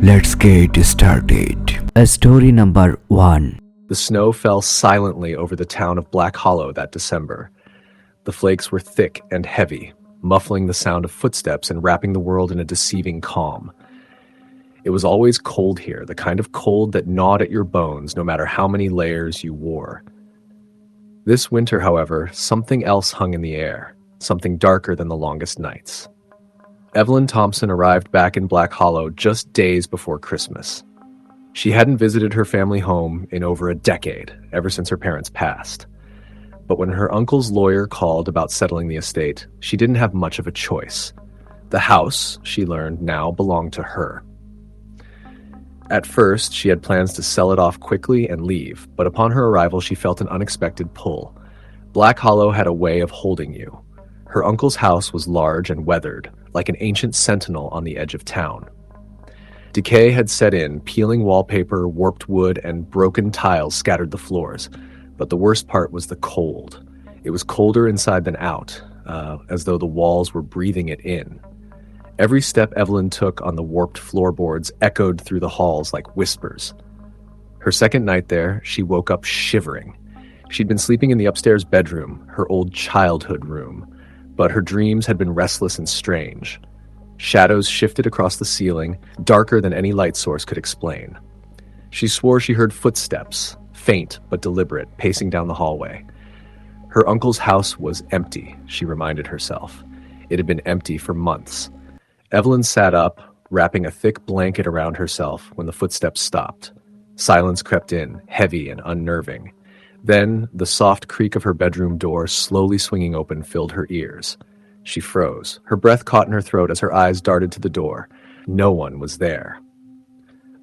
Let's get started. Story number 1. The snow fell silently over the town of Black Hollow that December. The flakes were thick and heavy, muffling the sound of footsteps and wrapping the world in a deceiving calm. It was always cold here, the kind of cold that gnawed at your bones no matter how many layers you wore. This winter, however, something else hung in the air, something darker than the longest nights. Evelyn Thompson arrived back in Black Hollow just days before Christmas. She hadn't visited her family home in over a decade, ever since her parents passed. But when her uncle's lawyer called about settling the estate, she didn't have much of a choice. The house, she learned now, belonged to her. At first, she had plans to sell it off quickly and leave, but upon her arrival she felt an unexpected pull. Black Hollow had a way of holding you. Her uncle's house was large and weathered, like an ancient sentinel on the edge of town. Decay had set in, peeling wallpaper, warped wood, and broken tiles scattered the floors. But the worst part was the cold. It was colder inside than out, as though the walls were breathing it in. Every step Evelyn took on the warped floorboards echoed through the halls like whispers. Her second night there, she woke up shivering. She'd been sleeping in the upstairs bedroom, her old childhood room, but her dreams had been restless and strange. Shadows shifted across the ceiling, darker than any light source could explain. She swore she heard footsteps, faint but deliberate, pacing down the hallway. Her uncle's house was empty, she reminded herself. It had been empty for months. Evelyn sat up, wrapping a thick blanket around herself when the footsteps stopped. Silence crept in, heavy and unnerving. Then, the soft creak of her bedroom door slowly swinging open filled her ears. She froze. Her breath caught in her throat as her eyes darted to the door. No one was there.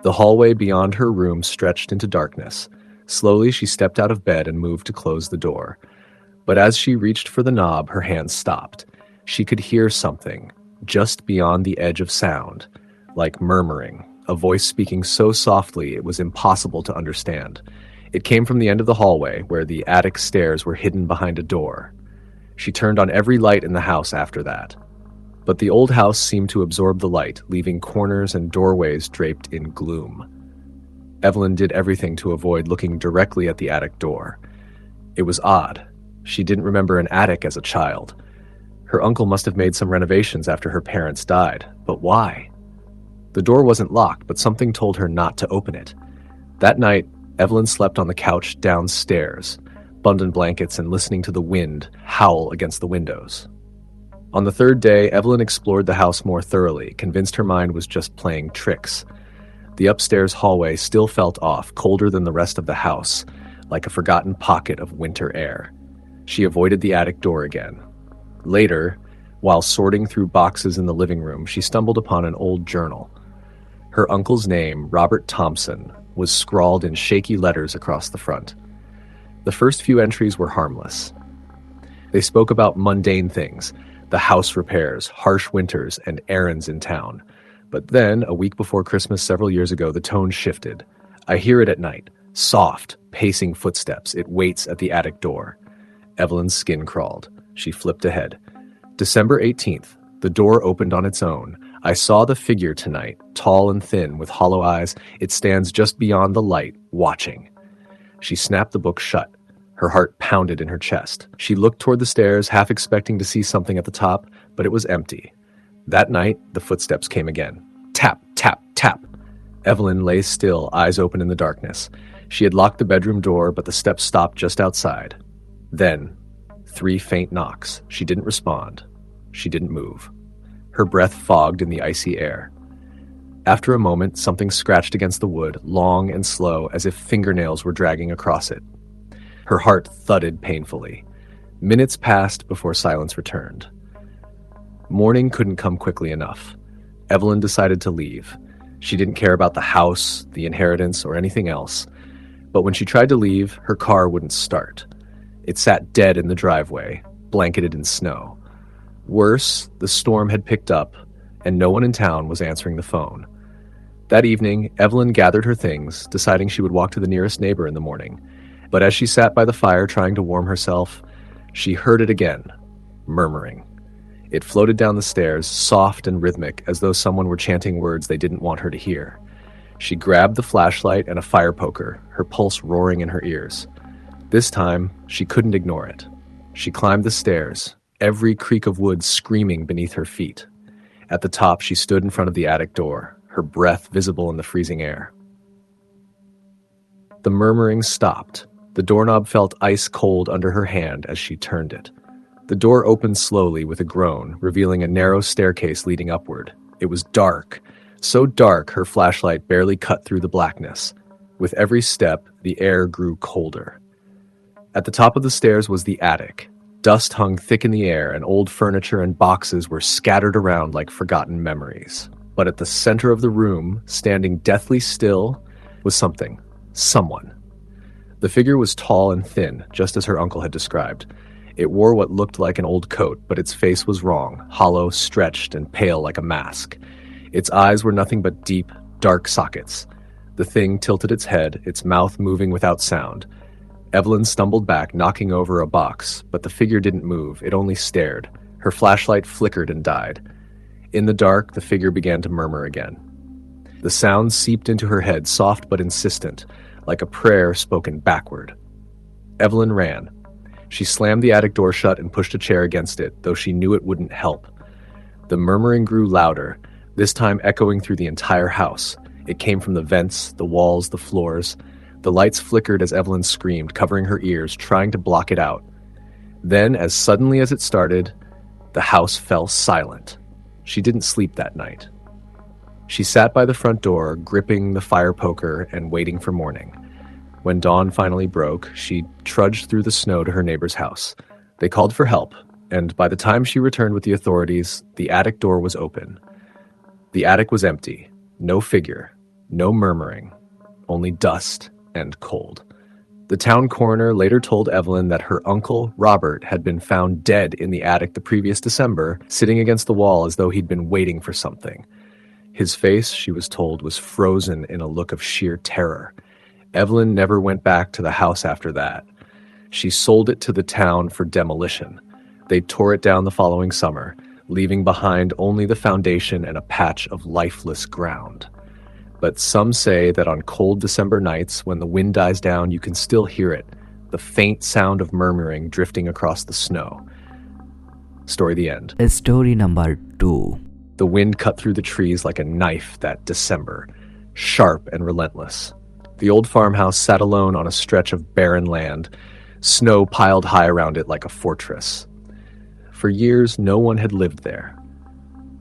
The hallway beyond her room stretched into darkness. Slowly, she stepped out of bed and moved to close the door. But as she reached for the knob, her hand stopped. She could hear something, just beyond the edge of sound, like murmuring, a voice speaking so softly it was impossible to understand. It came from the end of the hallway, where the attic stairs were hidden behind a door. She turned on every light in the house after that. But the old house seemed to absorb the light, leaving corners and doorways draped in gloom. Evelyn did everything to avoid looking directly at the attic door. It was odd. She didn't remember an attic as a child. Her uncle must have made some renovations after her parents died, but why? The door wasn't locked, but something told her not to open it. That night, Evelyn slept on the couch downstairs, bundled in blankets and listening to the wind howl against the windows. On the third day, Evelyn explored the house more thoroughly, convinced her mind was just playing tricks. The upstairs hallway still felt off, colder than the rest of the house, like a forgotten pocket of winter air. She avoided the attic door again. Later, while sorting through boxes in the living room, she stumbled upon an old journal. Her uncle's name, Robert Thompson, was scrawled in shaky letters across the front. The first few entries were harmless. They spoke about mundane things, the house repairs, harsh winters, and errands in town. But then, a week before Christmas several years ago, the tone shifted. I hear it at night. Soft, pacing footsteps. It waits at the attic door. Evelyn's skin crawled. She flipped ahead. December 18th. The door opened on its own. I saw the figure tonight, tall and thin, with hollow eyes. It stands just beyond the light, watching. She snapped the book shut. Her heart pounded in her chest. She looked toward the stairs, half expecting to see something at the top, but it was empty. That night, the footsteps came again. Tap, tap, tap. Evelyn lay still, eyes open in the darkness. She had locked the bedroom door, but the steps stopped just outside. Then, 3 faint knocks. She didn't respond. She didn't move. Her breath fogged in the icy air. After a moment, something scratched against the wood, long and slow, as if fingernails were dragging across it. Her heart thudded painfully. Minutes passed before silence returned. Morning couldn't come quickly enough. Evelyn decided to leave. She didn't care about the house, the inheritance, or anything else. But when she tried to leave, her car wouldn't start. It sat dead in the driveway, blanketed in snow. Worse, the storm had picked up, and no one in town was answering the phone. That evening, Evelyn gathered her things, deciding she would walk to the nearest neighbor in the morning. But as she sat by the fire trying to warm herself, she heard it again, murmuring. It floated down the stairs, soft and rhythmic, as though someone were chanting words they didn't want her to hear. She grabbed the flashlight and a fire poker, her pulse roaring in her ears. This time, she couldn't ignore it. She climbed the stairs, every creak of wood screaming beneath her feet. At the top, she stood in front of the attic door, her breath visible in the freezing air. The murmuring stopped. The doorknob felt ice cold under her hand as she turned it. The door opened slowly with a groan, revealing a narrow staircase leading upward. It was dark, so dark her flashlight barely cut through the blackness. With every step, the air grew colder. At the top of the stairs was the attic. Dust hung thick in the air, and old furniture and boxes were scattered around like forgotten memories. But at the center of the room, standing deathly still, was someone. The figure was tall and thin, just as her uncle had described. It wore what looked like an old coat, but its face was wrong, hollow, stretched, and pale like a mask. Its eyes were nothing but deep, dark sockets. The thing tilted its head, its mouth moving without sound. Evelyn stumbled back, knocking over a box, but the figure didn't move, it only stared. Her flashlight flickered and died. In the dark, the figure began to murmur again. The sound seeped into her head, soft but insistent, like a prayer spoken backward. Evelyn ran. She slammed the attic door shut and pushed a chair against it, though she knew it wouldn't help. The murmuring grew louder, this time echoing through the entire house. It came from the vents, the walls, the floors. The lights flickered as Evelyn screamed, covering her ears, trying to block it out. Then, as suddenly as it started, the house fell silent. She didn't sleep that night. She sat by the front door, gripping the fire poker and waiting for morning. When dawn finally broke, she trudged through the snow to her neighbor's house. They called for help, and by the time she returned with the authorities, the attic door was open. The attic was empty. No figure. No murmuring. Only dust and cold. The town coroner later told Evelyn that her uncle, Robert, had been found dead in the attic the previous December, sitting against the wall as though he'd been waiting for something. His face, she was told, was frozen in a look of sheer terror. Evelyn never went back to the house after that. She sold it to the town for demolition. They tore it down the following summer, leaving behind only the foundation and a patch of lifeless ground. But some say that on cold December nights, when the wind dies down, you can still hear it, the faint sound of murmuring drifting across the snow. Story the end. Story number 2. The wind cut through the trees like a knife that December, sharp and relentless. The old farmhouse sat alone on a stretch of barren land, snow piled high around it like a fortress. For years, no one had lived there.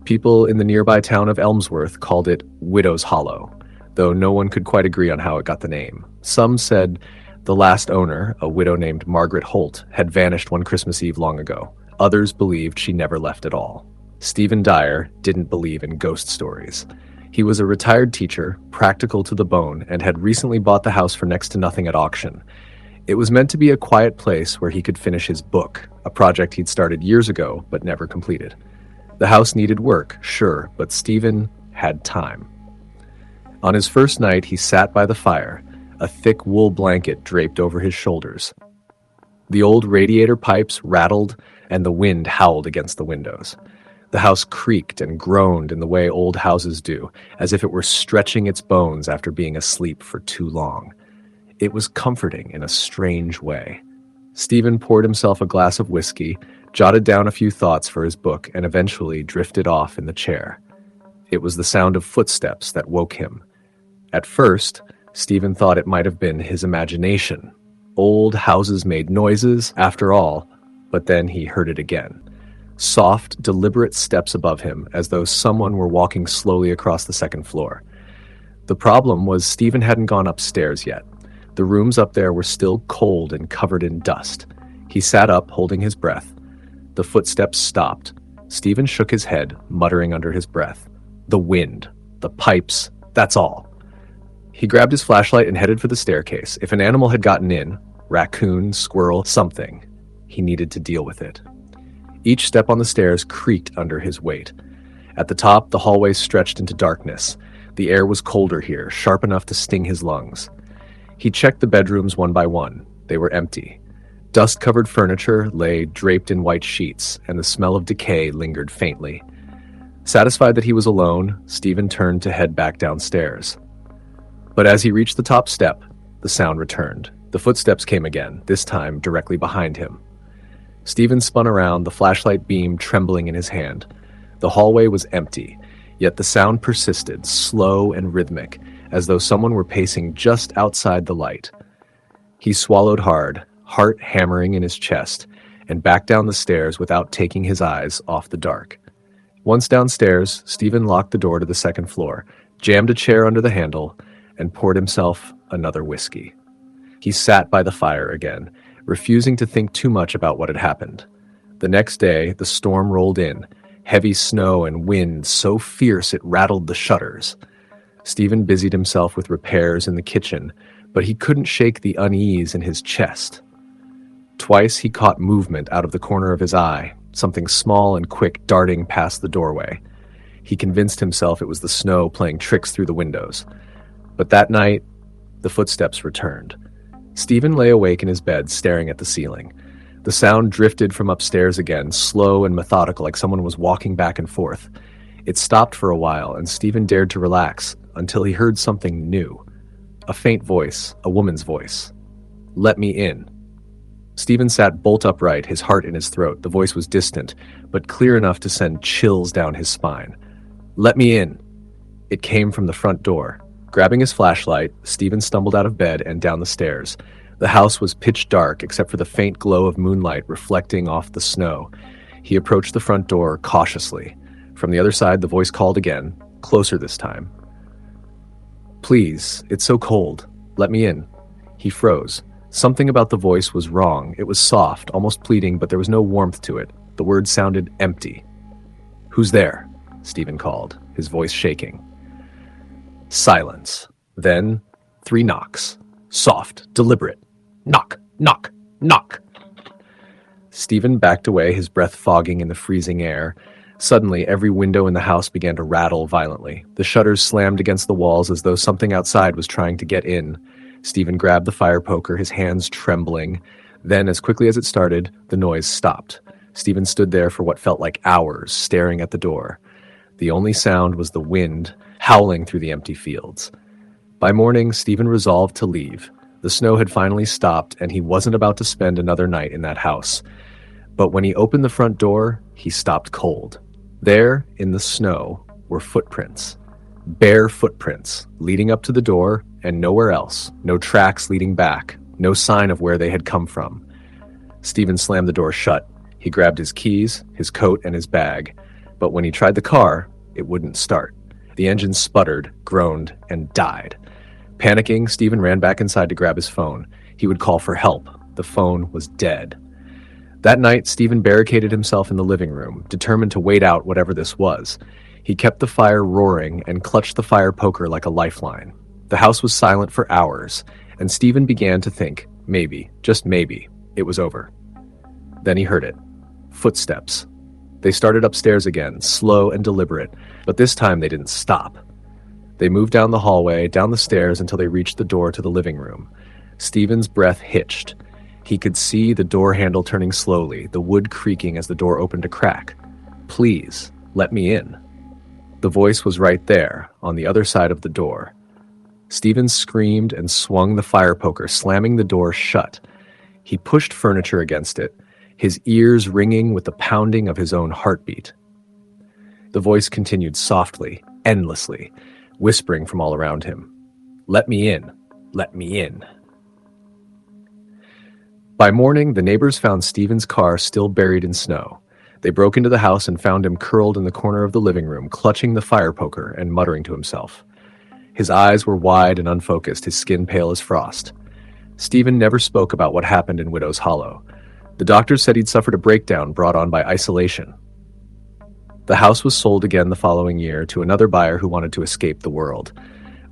People in the nearby town of Elmsworth called it Widow's Hollow, though no one could quite agree on how it got the name. Some said the last owner, a widow named Margaret Holt, had vanished one Christmas Eve long ago. Others believed she never left at all. Stephen Dyer didn't believe in ghost stories. He was a retired teacher, practical to the bone, and had recently bought the house for next to nothing at auction. It was meant to be a quiet place where he could finish his book, a project he'd started years ago but never completed. The house needed work, sure, but Stephen had time. On his first night, he sat by the fire, a thick wool blanket draped over his shoulders. The old radiator pipes rattled, and the wind howled against the windows. The house creaked and groaned in the way old houses do, as if it were stretching its bones after being asleep for too long. It was comforting in a strange way. Stephen poured himself a glass of whiskey, jotted down a few thoughts for his book, and eventually drifted off in the chair. It was the sound of footsteps that woke him. At first, Stephen thought it might have been his imagination. Old houses made noises, after all, but then he heard it again. Soft, deliberate steps above him, as though someone were walking slowly across the second floor. The problem was Stephen hadn't gone upstairs yet. The rooms up there were still cold and covered in dust. He sat up, holding his breath. The footsteps stopped. Stephen shook his head, muttering under his breath. The wind. The pipes. That's all. He grabbed his flashlight and headed for the staircase. If an animal had gotten in, raccoon, squirrel, something, he needed to deal with it. Each step on the stairs creaked under his weight. At the top, the hallway stretched into darkness. The air was colder here, sharp enough to sting his lungs. He checked the bedrooms one by one. They were empty. Dust-covered furniture lay draped in white sheets, and the smell of decay lingered faintly. Satisfied that he was alone, Stephen turned to head back downstairs. But as he reached the top step, the sound returned. The footsteps came again, this time directly behind him. Stephen spun around, the flashlight beam trembling in his hand. The hallway was empty, yet the sound persisted, slow and rhythmic, as though someone were pacing just outside the light. He swallowed hard, heart hammering in his chest, and backed down the stairs without taking his eyes off the dark. Once downstairs, Stephen locked the door to the second floor, jammed a chair under the handle, and poured himself another whiskey. He sat by the fire again, refusing to think too much about what had happened. The next day, the storm rolled in, heavy snow and wind so fierce it rattled the shutters. Stephen busied himself with repairs in the kitchen, but he couldn't shake the unease in his chest. Twice he caught movement out of the corner of his eye, something small and quick darting past the doorway. He convinced himself it was the snow playing tricks through the windows. But that night, the footsteps returned. Stephen lay awake in his bed, staring at the ceiling. The sound drifted from upstairs again, slow and methodical, like someone was walking back and forth. It stopped for a while, and Stephen dared to relax until he heard something new. A faint voice, a woman's voice. "Let me in." Stephen sat bolt upright, his heart in his throat. The voice was distant, but clear enough to send chills down his spine. "Let me in." It came from the front door. Grabbing his flashlight, Stephen stumbled out of bed and down the stairs. The house was pitch dark except for the faint glow of moonlight reflecting off the snow. He approached the front door cautiously. From the other side, the voice called again, closer this time. "Please, it's so cold. Let me in." He froze. Something about the voice was wrong. It was soft, almost pleading, but there was no warmth to it. The words sounded empty. "Who's there?" Stephen called, his voice shaking. Silence. Then 3 knocks. Soft, deliberate. Knock, knock, knock. Stephen backed away, his breath fogging in the freezing air. Suddenly, every window in the house began to rattle violently. The shutters slammed against the walls as though something outside was trying to get in. Stephen grabbed the fire poker, his hands trembling. Then, as quickly as it started, the noise stopped. Stephen stood there for what felt like hours, staring at the door. The only sound was the wind howling through the empty fields. By morning, Stephen resolved to leave. The snow had finally stopped, and he wasn't about to spend another night in that house. But when he opened the front door, he stopped cold. There, in the snow, were footprints. Bare footprints, leading up to the door, and nowhere else. No tracks leading back, no sign of where they had come from. Stephen slammed the door shut. He grabbed his keys, his coat, and his bag. But when he tried the car, it wouldn't start. The engine sputtered, groaned, and died. Panicking, Stephen ran back inside to grab his phone. He would call for help. The phone was dead. That night, Stephen barricaded himself in the living room, determined to wait out whatever this was. He kept the fire roaring and clutched the fire poker like a lifeline. The house was silent for hours, and Stephen began to think, maybe, just maybe, it was over. Then he heard it. Footsteps. They started upstairs again, slow and deliberate, but this time they didn't stop. They moved down the hallway, down the stairs until they reached the door to the living room. Stephen's breath hitched. He could see the door handle turning slowly, the wood creaking as the door opened a crack. "Please, let me in." The voice was right there, on the other side of the door. Stephen screamed and swung the fire poker, slamming the door shut. He pushed furniture against it, his ears ringing with the pounding of his own heartbeat. The voice continued softly, endlessly, whispering from all around him. "Let me in. Let me in." By morning, the neighbors found Stephen's car still buried in snow. They broke into the house and found him curled in the corner of the living room, clutching the fire poker and muttering to himself. His eyes were wide and unfocused, his skin pale as frost. Stephen never spoke about what happened in Widow's Hollow. The doctors said he'd suffered a breakdown brought on by isolation. The house was sold again the following year to another buyer who wanted to escape the world.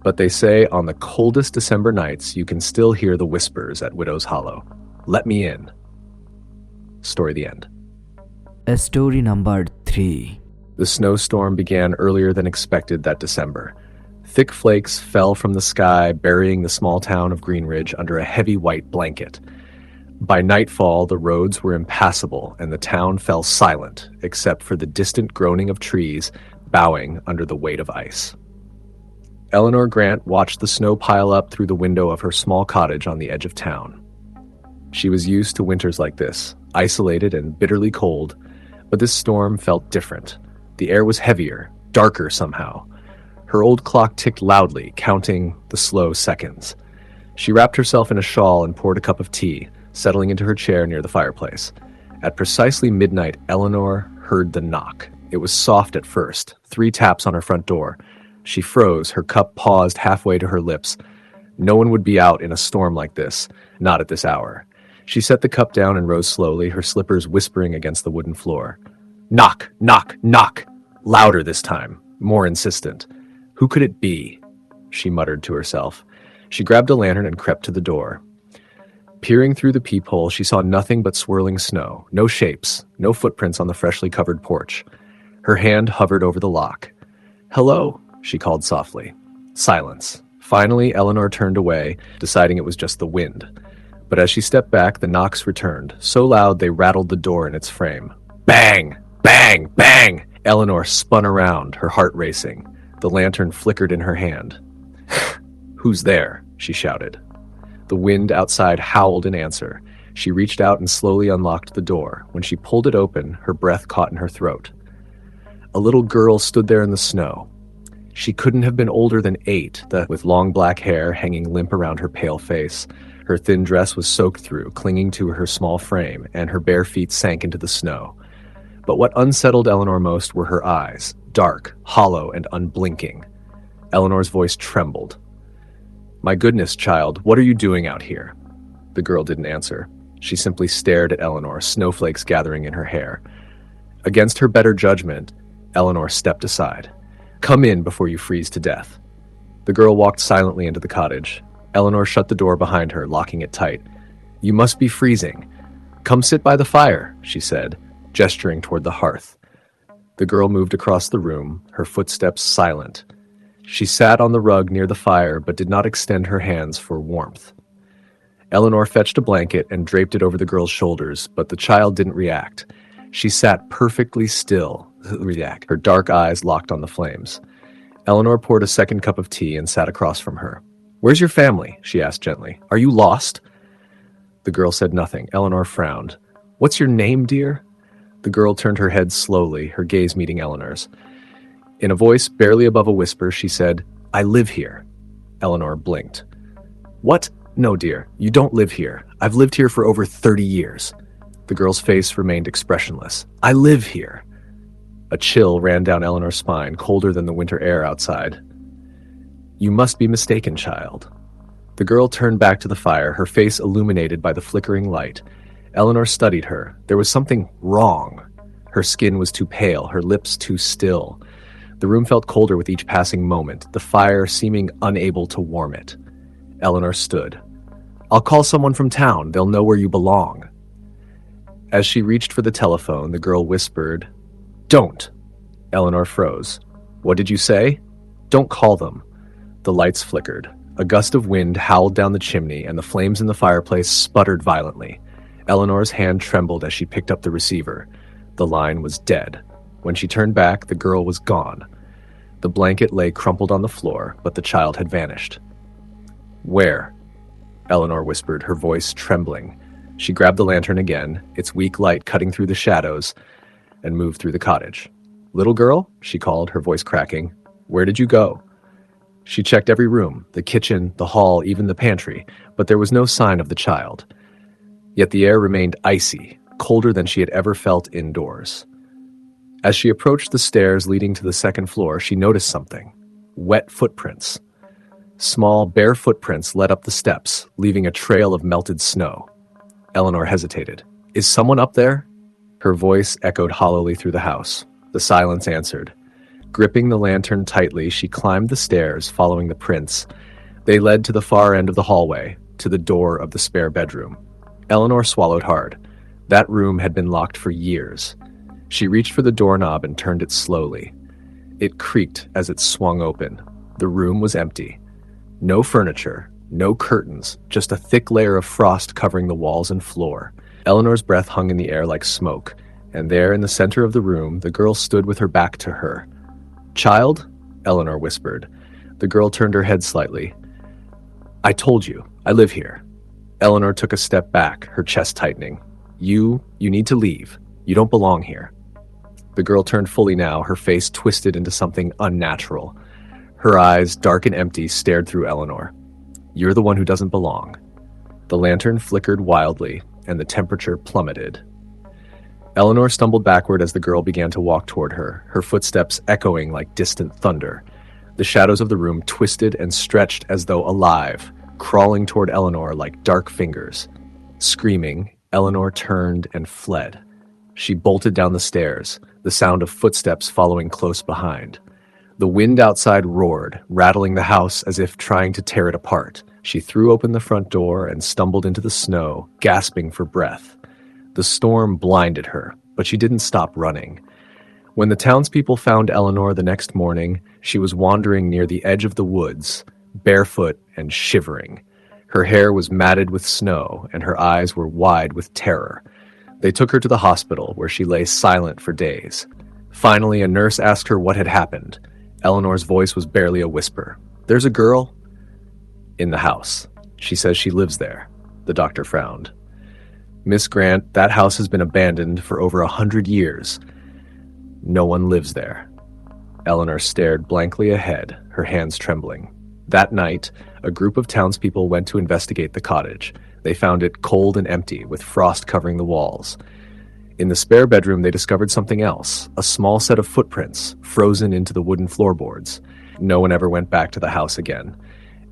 But they say on the coldest December nights, you can still hear the whispers at Widow's Hollow. "Let me in." Story the end. Story number 3. The snowstorm began earlier than expected that December. Thick flakes fell from the sky, burying the small town of Greenridge under a heavy white blanket. By nightfall, the roads were impassable and the town fell silent, except for the distant groaning of trees bowing under the weight of ice. Eleanor Grant watched the snow pile up through the window of her small cottage on the edge of town. She was used to winters like this, isolated and bitterly cold, but this storm felt different. The air was heavier, darker somehow. Her old clock ticked loudly, counting the slow seconds. She wrapped herself in a shawl and poured a cup of tea, settling into her chair near the fireplace. At precisely midnight, Eleanor heard the knock. It was soft at first, 3 taps on her front door. She froze, her cup paused halfway to her lips. No one would be out in a storm like this, not at this hour. She set the cup down and rose slowly, her slippers whispering against the wooden floor. Knock, knock, knock! Louder this time, more insistent. Who could it be? She muttered to herself. She grabbed a lantern and crept to the door. Peering through the peephole, she saw nothing but swirling snow, no shapes, no footprints on the freshly covered porch. Her hand hovered over the lock. Hello, she called softly. Silence. Finally, Eleanor turned away, deciding it was just the wind. But as she stepped back, the knocks returned, so loud they rattled the door in its frame. Bang! Bang! Bang! Eleanor spun around, her heart racing. The lantern flickered in her hand. Who's there? She shouted. The wind outside howled in answer. She reached out and slowly unlocked the door. When she pulled it open, her breath caught in her throat. A little girl stood there in the snow. She couldn't have been older than 8, with long black hair hanging limp around her pale face. Her thin dress was soaked through, clinging to her small frame, and her bare feet sank into the snow. But what unsettled Eleanor most were her eyes, dark, hollow, and unblinking. Eleanor's voice trembled. My goodness, child, what are you doing out here? The girl didn't answer. She simply stared at Eleanor, snowflakes gathering in her hair. Against her better judgment, Eleanor stepped aside. Come in before you freeze to death. The girl walked silently into the cottage. Eleanor shut the door behind her, locking it tight. You must be freezing. Come sit by the fire, she said, gesturing toward the hearth. The girl moved across the room, her footsteps silent. She sat on the rug near the fire, but did not extend her hands for warmth. Eleanor fetched a blanket and draped it over the girl's shoulders, but the child didn't react. She sat perfectly still, her dark eyes locked on the flames. Eleanor poured a second cup of tea and sat across from her. Where's your family? She asked gently. Are you lost? The girl said nothing. Eleanor frowned. What's your name, dear? The girl turned her head slowly, her gaze meeting Eleanor's. In a voice barely above a whisper, she said, I live here. Eleanor blinked. What? No, dear, you don't live here. I've lived here for over 30 years. The girl's face remained expressionless. I live here. A chill ran down Eleanor's spine, colder than the winter air outside. You must be mistaken, child. The girl turned back to the fire, her face illuminated by the flickering light. Eleanor studied her. There was something wrong. Her skin was too pale, her lips too still. The room felt colder with each passing moment, the fire seeming unable to warm it. Eleanor stood. I'll call someone from town. They'll know where you belong. As she reached for the telephone, the girl whispered, Don't. Eleanor froze. What did you say? Don't call them. The lights flickered. A gust of wind howled down the chimney, and the flames in the fireplace sputtered violently. Eleanor's hand trembled as she picked up the receiver. The line was dead. When she turned back, the girl was gone. The blanket lay crumpled on the floor, but the child had vanished. Where? Eleanor whispered, her voice trembling. She grabbed the lantern again, its weak light cutting through the shadows, and moved through the cottage. Little girl? She called, her voice cracking. Where did you go? She checked every room, the kitchen, the hall, even the pantry, but there was no sign of the child. Yet the air remained icy, colder than she had ever felt indoors. As she approached the stairs leading to the second floor, she noticed something. Wet footprints. Small, bare footprints led up the steps, leaving a trail of melted snow. Eleanor hesitated. Is someone up there? Her voice echoed hollowly through the house. The silence answered. Gripping the lantern tightly, she climbed the stairs, following the prints. They led to the far end of the hallway, to the door of the spare bedroom. Eleanor swallowed hard. That room had been locked for years. She reached for the doorknob and turned it slowly. It creaked as it swung open. The room was empty. No furniture, No curtains, just a thick layer of frost covering the walls and floor. Eleanor's breath hung in the air like smoke, and there in the center of the room, the girl stood with her back to her. "Child?" Eleanor whispered. The girl turned her head slightly. "I told you, I live here." Eleanor took a step back, her chest tightening. You need to leave. You don't belong here." The girl turned fully now, her face twisted into something unnatural. Her eyes, dark and empty, stared through Eleanor. "You're the one who doesn't belong." The lantern flickered wildly, and the temperature plummeted. Eleanor stumbled backward as the girl began to walk toward her, her footsteps echoing like distant thunder. The shadows of the room twisted and stretched as though alive, crawling toward Eleanor like dark fingers. Screaming, Eleanor turned and fled. She bolted down the stairs, the sound of footsteps following close behind. The wind outside roared, rattling the house as if trying to tear it apart. She threw open the front door and stumbled into the snow, gasping for breath. The storm blinded her, but she didn't stop running. When the townspeople found Eleanor the next morning, she was wandering near the edge of the woods, barefoot and shivering. Her hair was matted with snow, and her eyes were wide with terror. They took her to the hospital, where she lay silent for days. Finally, a nurse asked her what had happened. Eleanor's voice was barely a whisper. "There's a girl in the house. She says she lives there." The doctor frowned. "Miss Grant, that house has been abandoned for over 100 years. No one lives there." Eleanor stared blankly ahead, her hands trembling. That night, a group of townspeople went to investigate the cottage. They found it cold and empty, with frost covering the walls. In the spare bedroom, they discovered something else, a small set of footprints, frozen into the wooden floorboards. No one ever went back to the house again.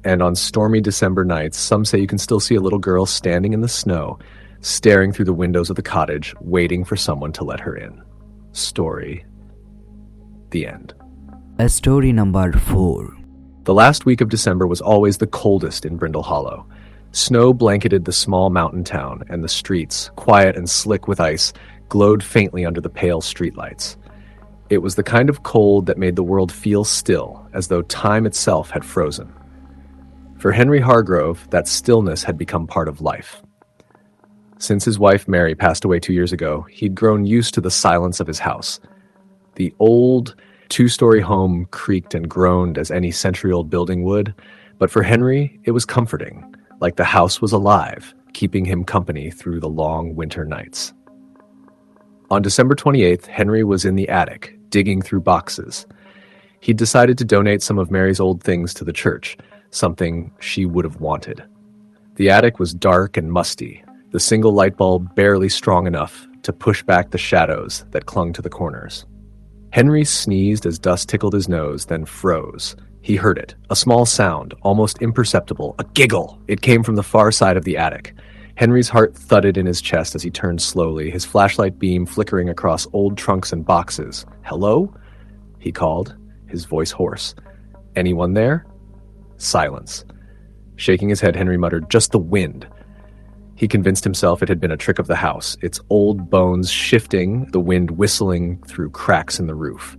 And on stormy December nights, some say you can still see a little girl standing in the snow, staring through the windows of the cottage, waiting for someone to let her in. Story. The end. Story number 4. The last week of December was always the coldest in Brindle Hollow. Snow blanketed the small mountain town, and the streets, quiet and slick with ice, glowed faintly under the pale streetlights. It was the kind of cold that made the world feel still, as though time itself had frozen. For Henry Hargrove, that stillness had become part of life. Since his wife Mary passed away 2 years ago, he'd grown used to the silence of his house. The old, two-story home creaked and groaned as any century-old building would, but for Henry, it was comforting, like the house was alive, keeping him company through the long winter nights. On December 28th, Henry was in the attic, digging through boxes. He'd decided to donate some of Mary's old things to the church, something she would have wanted. The attic was dark and musty, the single light bulb barely strong enough to push back the shadows that clung to the corners. Henry sneezed as dust tickled his nose, then froze. He heard it, a small sound, almost imperceptible, a giggle. It came from the far side of the attic. Henry's heart thudded in his chest as he turned slowly, his flashlight beam flickering across old trunks and boxes. "Hello?" he called, his voice hoarse. "Anyone there?" Silence. Shaking his head, Henry muttered, "Just the wind." He convinced himself it had been a trick of the house, its old bones shifting, the wind whistling through cracks in the roof.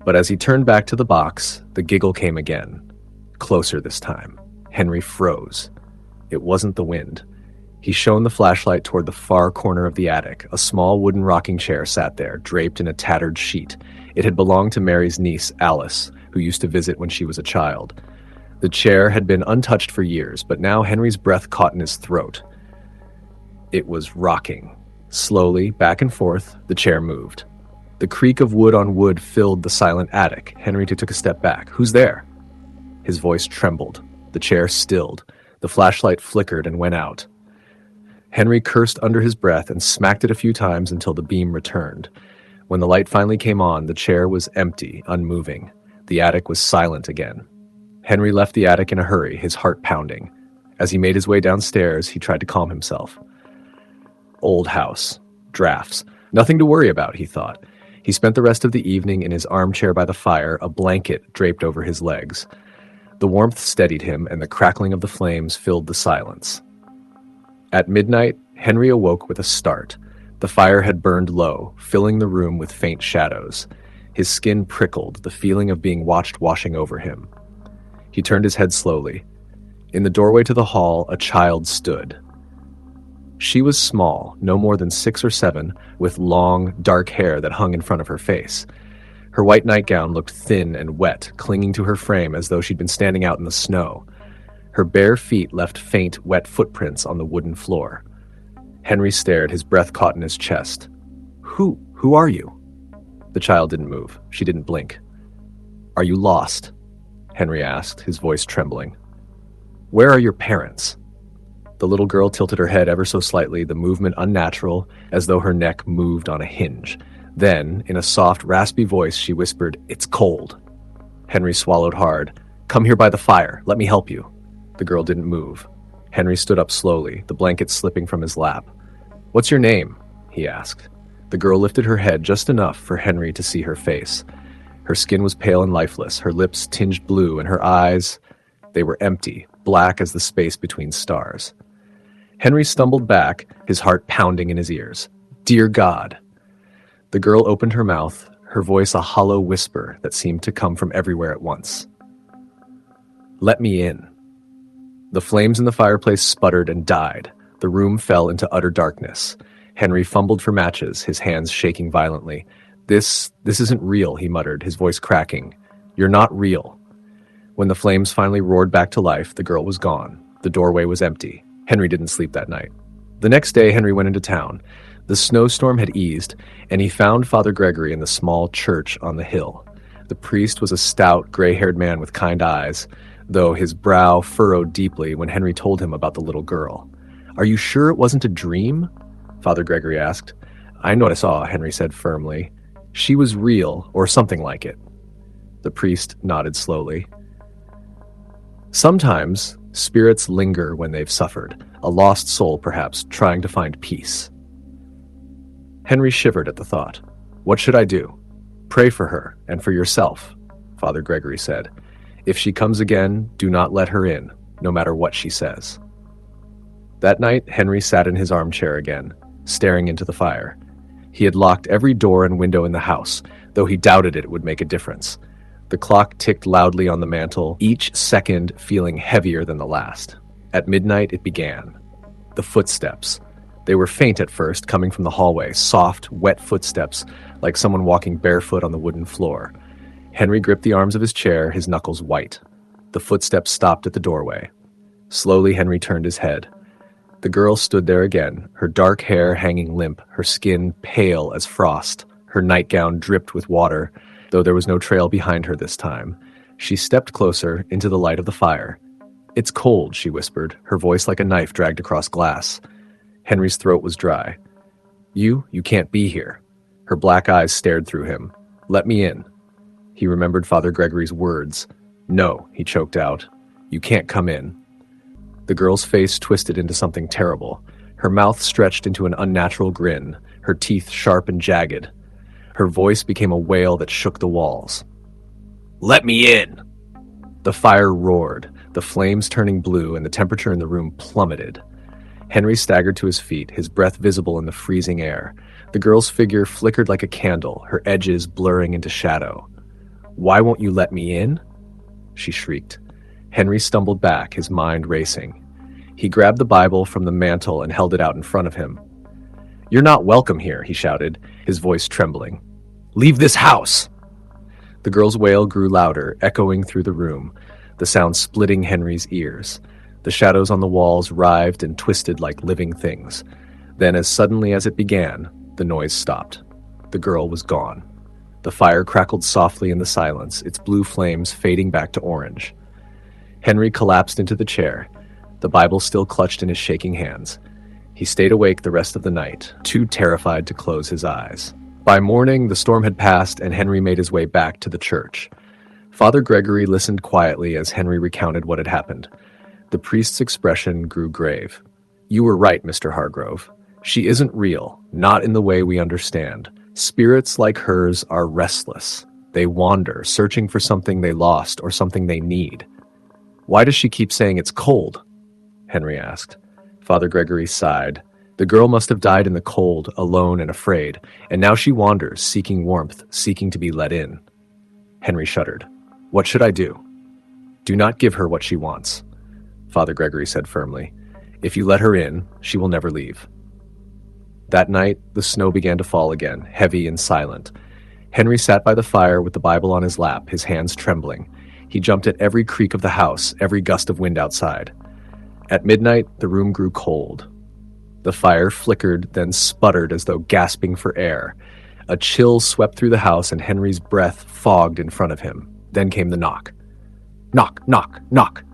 But as he turned back to the box, the giggle came again. Closer this time. Henry froze. It wasn't the wind. He shone the flashlight toward the far corner of the attic. A small wooden rocking chair sat there, draped in a tattered sheet. It had belonged to Mary's niece, Alice, who used to visit when she was a child. The chair had been untouched for years, but now Henry's breath caught in his throat. It was rocking. Slowly, back and forth, the chair moved. The creak of wood on wood filled the silent attic. Henry took a step back. "Who's there?" His voice trembled. The chair stilled. The flashlight flickered and went out. Henry cursed under his breath and smacked it a few times until the beam returned. When the light finally came on, the chair was empty, unmoving. The attic was silent again. Henry left the attic in a hurry, his heart pounding. As he made his way downstairs, he tried to calm himself. Old house. Drafts. Nothing to worry about, he thought. He spent the rest of the evening in his armchair by the fire, a blanket draped over his legs. The warmth steadied him, and the crackling of the flames filled the silence. At midnight, Henry awoke with a start. The fire had burned low, filling the room with faint shadows. His skin prickled, the feeling of being watched washing over him. He turned his head slowly. In the doorway to the hall, a child stood. She was small, no more than 6 or 7, with long, dark hair that hung in front of her face. Her white nightgown looked thin and wet, clinging to her frame as though she'd been standing out in the snow. Her bare feet left faint, wet footprints on the wooden floor. Henry stared, his breath caught in his chest. Who are you? The child didn't move. She didn't blink. Are you lost? Henry asked, his voice trembling. Where are your parents? The little girl tilted her head ever so slightly, the movement unnatural, as though her neck moved on a hinge. Then, in a soft, raspy voice, she whispered, "It's cold." Henry swallowed hard. "Come here by the fire. Let me help you." The girl didn't move. Henry stood up slowly, the blanket slipping from his lap. "What's your name?" he asked. The girl lifted her head just enough for Henry to see her face. Her skin was pale and lifeless, her lips tinged blue, and her eyes, they were empty, black as the space between stars. Henry stumbled back, his heart pounding in his ears. "Dear God!" The girl opened her mouth, her voice a hollow whisper that seemed to come from everywhere at once. "Let me in." The flames in the fireplace sputtered and died. The room fell into utter darkness. Henry fumbled for matches, his hands shaking violently. This isn't real," he muttered, his voice cracking. "You're not real." When the flames finally roared back to life, the girl was gone. The doorway was empty. Henry didn't sleep that night. The next day, Henry went into town. The snowstorm had eased, and he found Father Gregory in the small church on the hill. The priest was a stout, gray-haired man with kind eyes, though his brow furrowed deeply when Henry told him about the little girl. "Are you sure it wasn't a dream?" Father Gregory asked. "I know what I saw," Henry said firmly. "She was real, or something like it." The priest nodded slowly. "Sometimes spirits linger when they've suffered, a lost soul perhaps, trying to find peace." Henry shivered at the thought. "What should I do?" "Pray for her, and for yourself," Father Gregory said. "If she comes again, do not let her in, no matter what she says." That night, Henry sat in his armchair again, staring into the fire. He had locked every door and window in the house, though he doubted it would make a difference. The clock ticked loudly on the mantel, each second feeling heavier than the last. At midnight, it began. The footsteps. They were faint at first, coming from the hallway, soft, wet footsteps, like someone walking barefoot on the wooden floor. Henry gripped the arms of his chair, his knuckles white. The footsteps stopped at the doorway. Slowly, Henry turned his head. The girl stood there again, her dark hair hanging limp, her skin pale as frost. Her nightgown dripped with water, though there was no trail behind her this time. She stepped closer, into the light of the fire. "It's cold," she whispered, her voice like a knife dragged across glass. Henry's throat was dry. You can't be here." Her black eyes stared through him. "Let me in." He remembered Father Gregory's words. "No," he choked out. "You can't come in." The girl's face twisted into something terrible. Her mouth stretched into an unnatural grin, her teeth sharp and jagged. Her voice became a wail that shook the walls. "Let me in!" The fire roared, the flames turning blue, and the temperature in the room plummeted. Henry staggered to his feet, his breath visible in the freezing air. The girl's figure flickered like a candle, her edges blurring into shadow. "Why won't you let me in?" she shrieked. Henry stumbled back, his mind racing. He grabbed the Bible from the mantel and held it out in front of him. "You're not welcome here," he shouted, his voice trembling. "Leave this house!" The girl's wail grew louder, echoing through the room, the sound splitting Henry's ears. The shadows on the walls writhed and twisted like living things. Then, as suddenly as it began, the noise stopped. The girl was gone. The fire crackled softly in the silence, its blue flames fading back to orange. Henry collapsed into the chair, the Bible still clutched in his shaking hands. He stayed awake the rest of the night, too terrified to close his eyes. By morning, the storm had passed, and Henry made his way back to the church. Father Gregory listened quietly as Henry recounted what had happened. The priest's expression grew grave. "You were right, Mr. Hargrove. She isn't real, not in the way we understand. Spirits like hers are restless. They wander, searching for something they lost or something they need." "Why does she keep saying it's cold?" Henry asked. Father Gregory sighed. "The girl must have died in the cold, alone and afraid, and now she wanders, seeking warmth, seeking to be let in." Henry shuddered. "What should I do?" "Do not give her what she wants." Father Gregory said firmly. "If you let her in, she will never leave." That night, the snow began to fall again, heavy and silent. Henry sat by the fire with the Bible on his lap, his hands trembling. He jumped at every creak of the house, every gust of wind outside. At midnight, the room grew cold. The fire flickered, then sputtered as though gasping for air. A chill swept through the house, and Henry's breath fogged in front of him. Then came the knock. Knock, knock, knock.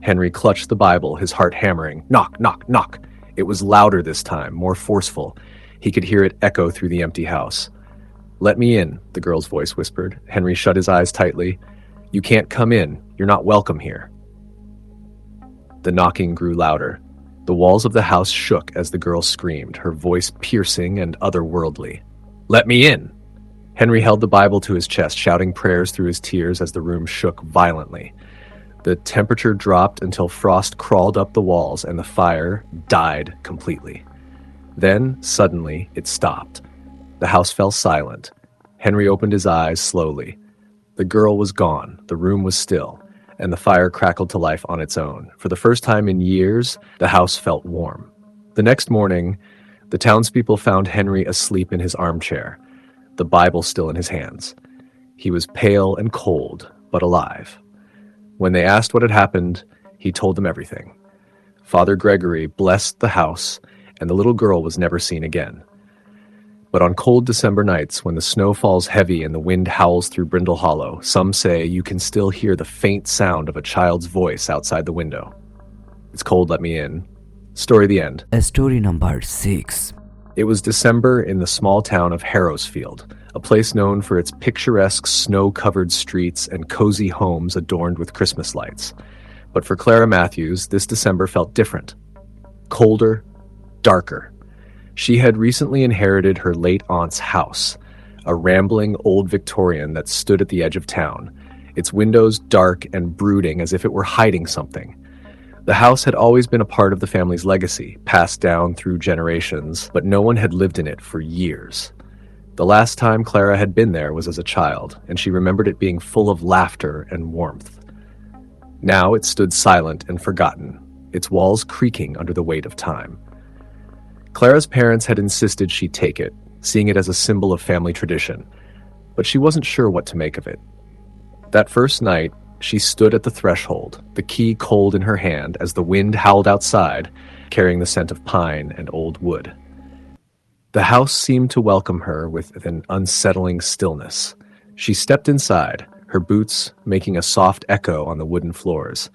Henry clutched the Bible, his heart hammering. Knock, knock, knock. It was louder this time, more forceful. He could hear it echo through the empty house. "Let me in," the girl's voice whispered. Henry shut his eyes tightly. "You can't come in. You're not welcome here." The knocking grew louder. The walls of the house shook as the girl screamed, her voice piercing and otherworldly. "Let me in!" Henry held the Bible to his chest, shouting prayers through his tears as the room shook violently. The temperature dropped until frost crawled up the walls and the fire died completely. Then, suddenly, it stopped. The house fell silent. Henry opened his eyes slowly. The girl was gone, the room was still, and the fire crackled to life on its own. For the first time in years, the house felt warm. The next morning, the townspeople found Henry asleep in his armchair, the Bible still in his hands. He was pale and cold, but alive. When they asked what had happened, he told them everything. Father Gregory blessed the house, and the little girl was never seen again. But on cold December nights, when the snow falls heavy and the wind howls through Brindle Hollow, some say you can still hear the faint sound of a child's voice outside the window. It's cold, let me in. Story the end. Story number 6. It was December in the small town of Harrowsfield, a place known for its picturesque snow-covered streets and cozy homes adorned with Christmas lights. But for Clara Matthews, this December felt different. Colder, darker. She had recently inherited her late aunt's house, a rambling old Victorian that stood at the edge of town, its windows dark and brooding as if it were hiding something. The house had always been a part of the family's legacy, passed down through generations, but no one had lived in it for years. The last time Clara had been there was as a child, and she remembered it being full of laughter and warmth. Now it stood silent and forgotten, its walls creaking under the weight of time. Clara's parents had insisted she take it, seeing it as a symbol of family tradition, but she wasn't sure what to make of it. That first night, she stood at the threshold, the key cold in her hand as the wind howled outside, carrying the scent of pine and old wood. The house seemed to welcome her with an unsettling stillness. She stepped inside, her boots making a soft echo on the wooden floors.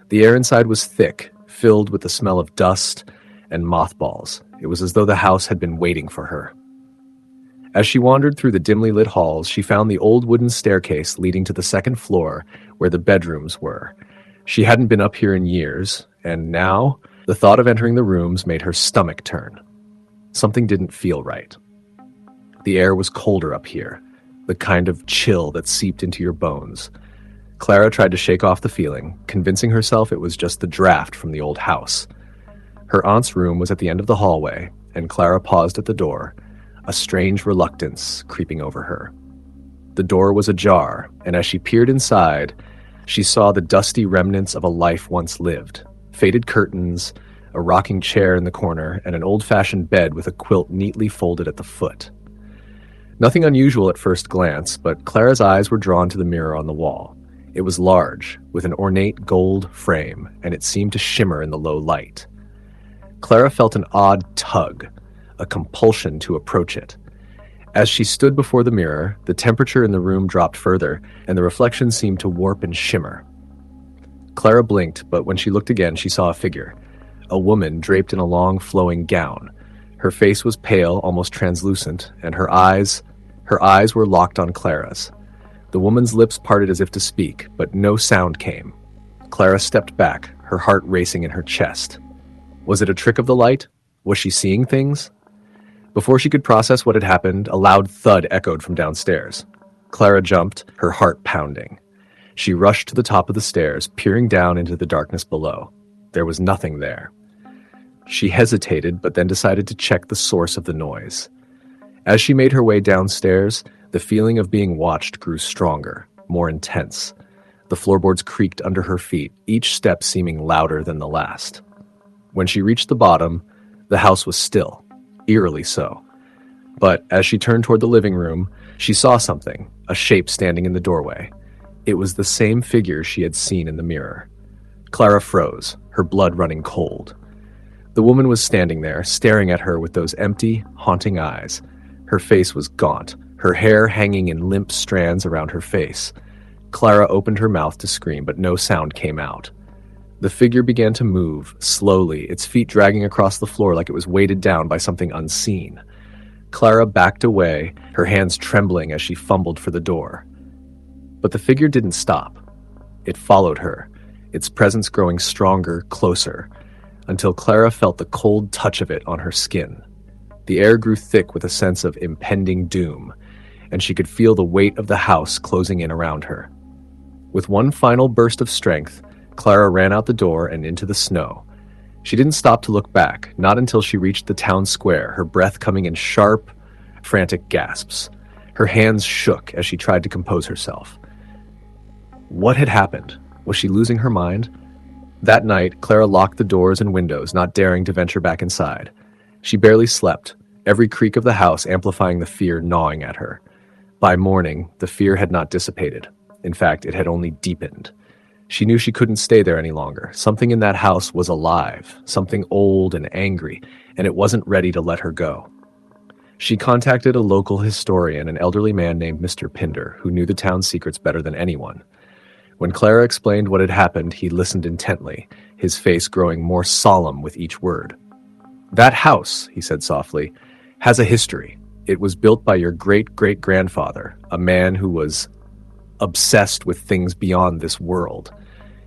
The air inside was thick, filled with the smell of dust and mothballs. It was as though the house had been waiting for her. As she wandered through the dimly lit halls, she found the old wooden staircase leading to the second floor where the bedrooms were. She hadn't been up here in years, and now the thought of entering the rooms made her stomach turn. Something didn't feel right. The air was colder up here, the kind of chill that seeped into your bones. Clara tried to shake off the feeling, convincing herself it was just the draft from the old house. Her aunt's room was at the end of the hallway, and Clara paused at the door, a strange reluctance creeping over her. The door was ajar, and as she peered inside, she saw the dusty remnants of a life once lived. Faded curtains, a rocking chair in the corner, and an old-fashioned bed with a quilt neatly folded at the foot. Nothing unusual at first glance, but Clara's eyes were drawn to the mirror on the wall. It was large, with an ornate gold frame, and it seemed to shimmer in the low light. Clara felt an odd tug, a compulsion to approach it. As she stood before the mirror, the temperature in the room dropped further, and the reflection seemed to warp and shimmer. Clara blinked, but when she looked again, she saw a figure, a woman draped in a long, flowing gown. Her face was pale, almost translucent, and her eyes were locked on Clara's. The woman's lips parted as if to speak, but no sound came. Clara stepped back, her heart racing in her chest. Was it a trick of the light? Was she seeing things? Before she could process what had happened, a loud thud echoed from downstairs. Clara jumped, her heart pounding. She rushed to the top of the stairs, peering down into the darkness below. There was nothing there. She hesitated, but then decided to check the source of the noise. As she made her way downstairs, the feeling of being watched grew stronger, more intense. The floorboards creaked under her feet, each step seeming louder than the last. When she reached the bottom, the house was still, eerily so. But as she turned toward the living room, she saw something, a shape standing in the doorway. It was the same figure she had seen in the mirror. Clara froze, her blood running cold. The woman was standing there, staring at her with those empty, haunting eyes. Her face was gaunt, her hair hanging in limp strands around her face. Clara opened her mouth to scream, but no sound came out. The figure began to move, slowly, its feet dragging across the floor like it was weighted down by something unseen. Clara backed away, her hands trembling as she fumbled for the door. But the figure didn't stop. It followed her, its presence growing stronger, closer, until Clara felt the cold touch of it on her skin. The air grew thick with a sense of impending doom, and she could feel the weight of the house closing in around her. With one final burst of strength, Clara ran out the door and into the snow. She didn't stop to look back, not until she reached the town square, her breath coming in sharp, frantic gasps. Her hands shook as she tried to compose herself. What had happened? Was she losing her mind? That night, Clara locked the doors and windows, not daring to venture back inside. She barely slept, every creak of the house amplifying the fear gnawing at her. By morning, the fear had not dissipated. In fact, it had only deepened. She knew she couldn't stay there any longer. Something in that house was alive, something old and angry, and it wasn't ready to let her go. She contacted a local historian, an elderly man named Mr. Pinder, who knew the town's secrets better than anyone. When Clara explained what had happened, he listened intently, his face growing more solemn with each word. "That house," he said softly, "has a history. It was built by your great-great-grandfather, a man who was obsessed with things beyond this world.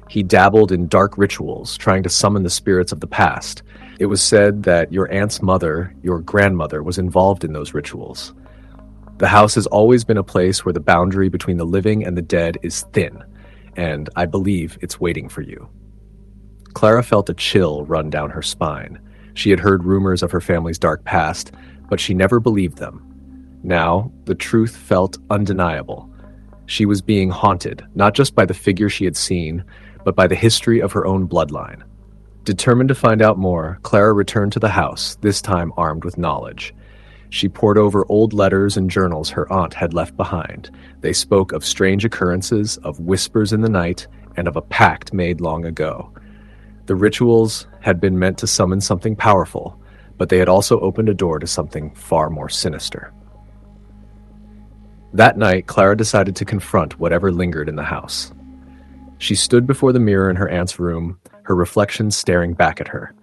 He dabbled in dark rituals, trying to summon the spirits of the past. It was said that your aunt's mother, your grandmother, was involved in those rituals. The house has always been a place where the boundary between the living and the dead is thin, and I believe it's waiting for you." Clara felt a chill run down her spine. She had heard rumors of her family's dark past, but she never believed them. Now, the truth felt undeniable. She was being haunted, not just by the figure she had seen, but by the history of her own bloodline. Determined to find out more, Clara returned to the house, this time armed with knowledge. She pored over old letters and journals her aunt had left behind. They spoke of strange occurrences, of whispers in the night, and of a pact made long ago. The rituals had been meant to summon something powerful, but they had also opened a door to something far more sinister. That night, Clara decided to confront whatever lingered in the house. She stood before the mirror in her aunt's room, her reflection staring back at her.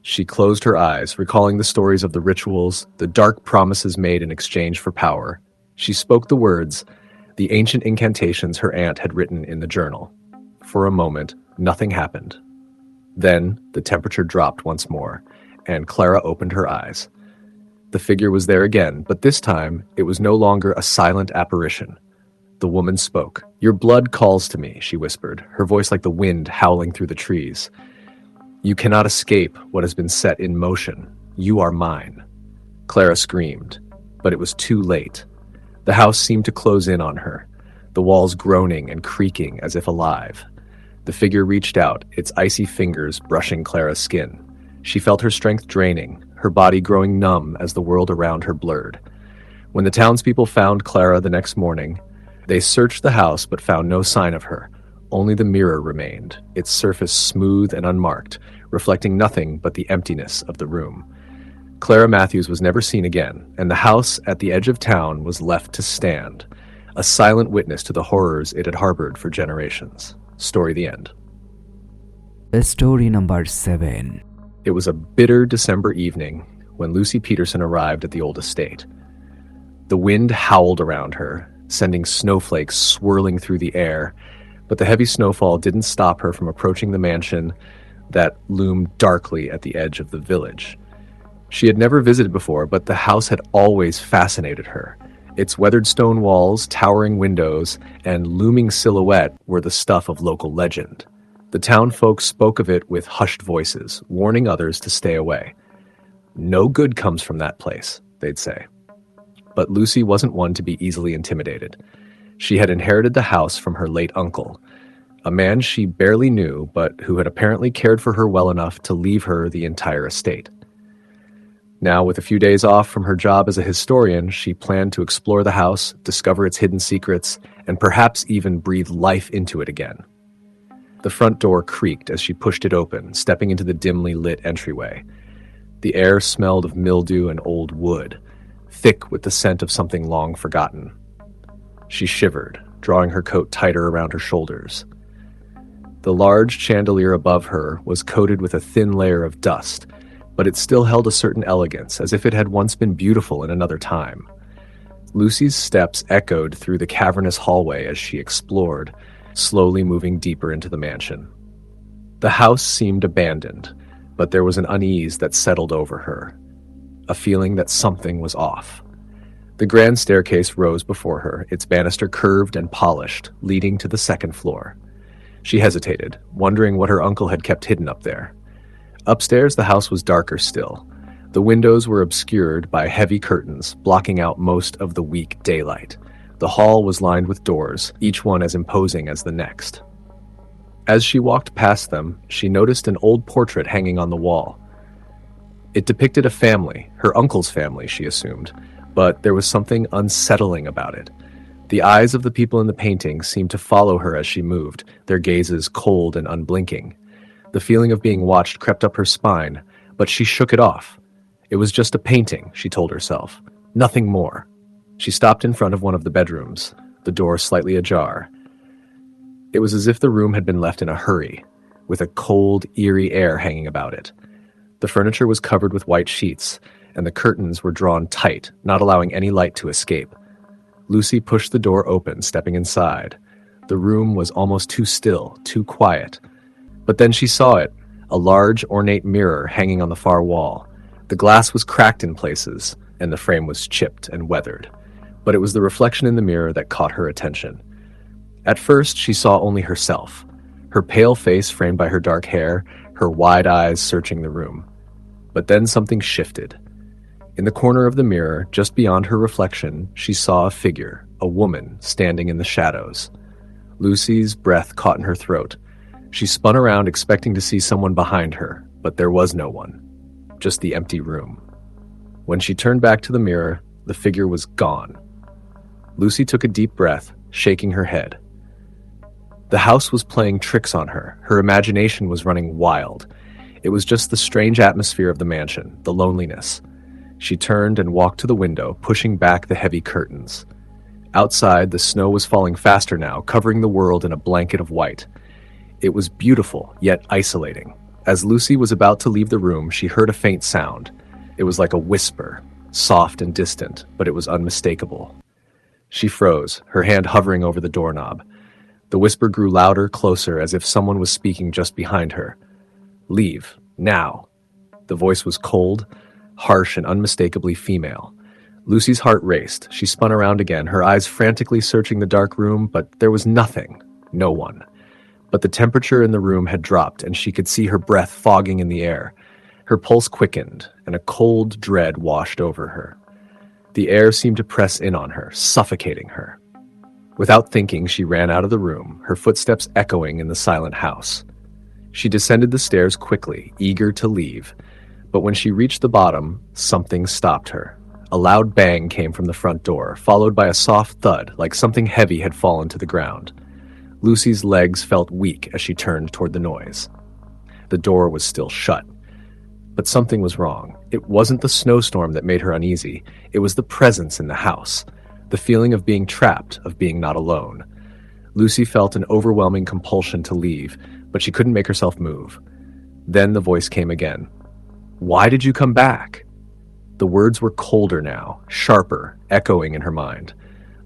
She closed her eyes, recalling the stories of the rituals, the dark promises made in exchange for power. She spoke the words, the ancient incantations her aunt had written in the journal. For a moment, nothing happened. Then, the temperature dropped once more, and Clara opened her eyes. The figure was there again, but this time, it was no longer a silent apparition. The woman spoke. "Your blood calls to me," she whispered, her voice like the wind howling through the trees. "You cannot escape what has been set in motion. You are mine." Clara screamed, but it was too late. The house seemed to close in on her, the walls groaning and creaking as if alive. The figure reached out, its icy fingers brushing Clara's skin. She felt her strength draining, her body growing numb as the world around her blurred. When the townspeople found Clara the next morning, they searched the house but found no sign of her. Only the mirror remained, its surface smooth and unmarked, reflecting nothing but the emptiness of the room. Clara Matthews was never seen again, and the house at the edge of town was left to stand, a silent witness to the horrors it had harbored for generations. Story the end. Story number 7. It was a bitter December evening when Lucy Peterson arrived at the old estate. The wind howled around her, sending snowflakes swirling through the air, but the heavy snowfall didn't stop her from approaching the mansion that loomed darkly at the edge of the village. She had never visited before, but the house had always fascinated her. Its weathered stone walls, towering windows, and looming silhouette were the stuff of local legend. The town folk spoke of it with hushed voices, warning others to stay away. "No good comes from that place," they'd say. But Lucy wasn't one to be easily intimidated. She had inherited the house from her late uncle, a man she barely knew but who had apparently cared for her well enough to leave her the entire estate. Now, with a few days off from her job as a historian, she planned to explore the house, discover its hidden secrets, and perhaps even breathe life into it again. The front door creaked as she pushed it open, stepping into the dimly lit entryway. The air smelled of mildew and old wood, thick with the scent of something long forgotten. She shivered, drawing her coat tighter around her shoulders. The large chandelier above her was coated with a thin layer of dust, but it still held a certain elegance, as if it had once been beautiful in another time. Lucy's steps echoed through the cavernous hallway as she explored, slowly moving deeper into the mansion. The house seemed abandoned, but there was an unease that settled over her, a feeling that something was off. The grand staircase rose before her, its banister curved and polished, leading to the second floor. She hesitated, wondering what her uncle had kept hidden up there. Upstairs, the house was darker still. The windows were obscured by heavy curtains, blocking out most of the weak daylight. The hall was lined with doors, each one as imposing as the next. As she walked past them, she noticed an old portrait hanging on the wall. It depicted a family, her uncle's family, she assumed, but there was something unsettling about it. The eyes of the people in the painting seemed to follow her as she moved, their gazes cold and unblinking. The feeling of being watched crept up her spine, but she shook it off. It was just a painting, she told herself. Nothing more. She stopped in front of one of the bedrooms, the door slightly ajar. It was as if the room had been left in a hurry, with a cold, eerie air hanging about it. The furniture was covered with white sheets, and the curtains were drawn tight, not allowing any light to escape. Lucy pushed the door open, stepping inside. The room was almost too still, too quiet. But then she saw it, a large, ornate mirror hanging on the far wall. The glass was cracked in places, and the frame was chipped and weathered. But it was the reflection in the mirror that caught her attention. At first, she saw only herself, her pale face framed by her dark hair, her wide eyes searching the room. But then something shifted. In the corner of the mirror, just beyond her reflection, she saw a figure, a woman, standing in the shadows. Lucy's breath caught in her throat. She spun around expecting to see someone behind her, but there was no one, just the empty room. When she turned back to the mirror, the figure was gone. Lucy took a deep breath, shaking her head. The house was playing tricks on her. Her imagination was running wild. It was just the strange atmosphere of the mansion, the loneliness. She turned and walked to the window, pushing back the heavy curtains. Outside, the snow was falling faster now, covering the world in a blanket of white. It was beautiful, yet isolating. As Lucy was about to leave the room, she heard a faint sound. It was like a whisper, soft and distant, but it was unmistakable. She froze, her hand hovering over the doorknob. The whisper grew louder, closer, as if someone was speaking just behind her. "Leave, now." The voice was cold, harsh, and unmistakably female. Lucy's heart raced. She spun around again, her eyes frantically searching the dark room, but there was nothing, no one. But the temperature in the room had dropped, and she could see her breath fogging in the air. Her pulse quickened, and a cold dread washed over her. The air seemed to press in on her, suffocating her. Without thinking, she ran out of the room, her footsteps echoing in the silent house. She descended the stairs quickly, eager to leave. But when she reached the bottom, something stopped her. A loud bang came from the front door, followed by a soft thud, like something heavy had fallen to the ground. Lucy's legs felt weak as she turned toward the noise. The door was still shut. But something was wrong. It wasn't the snowstorm that made her uneasy. It was the presence in the house, the feeling of being trapped, of being not alone. Lucy felt an overwhelming compulsion to leave, but she couldn't make herself move. Then the voice came again. "Why did you come back?" The words were colder now, sharper, echoing in her mind.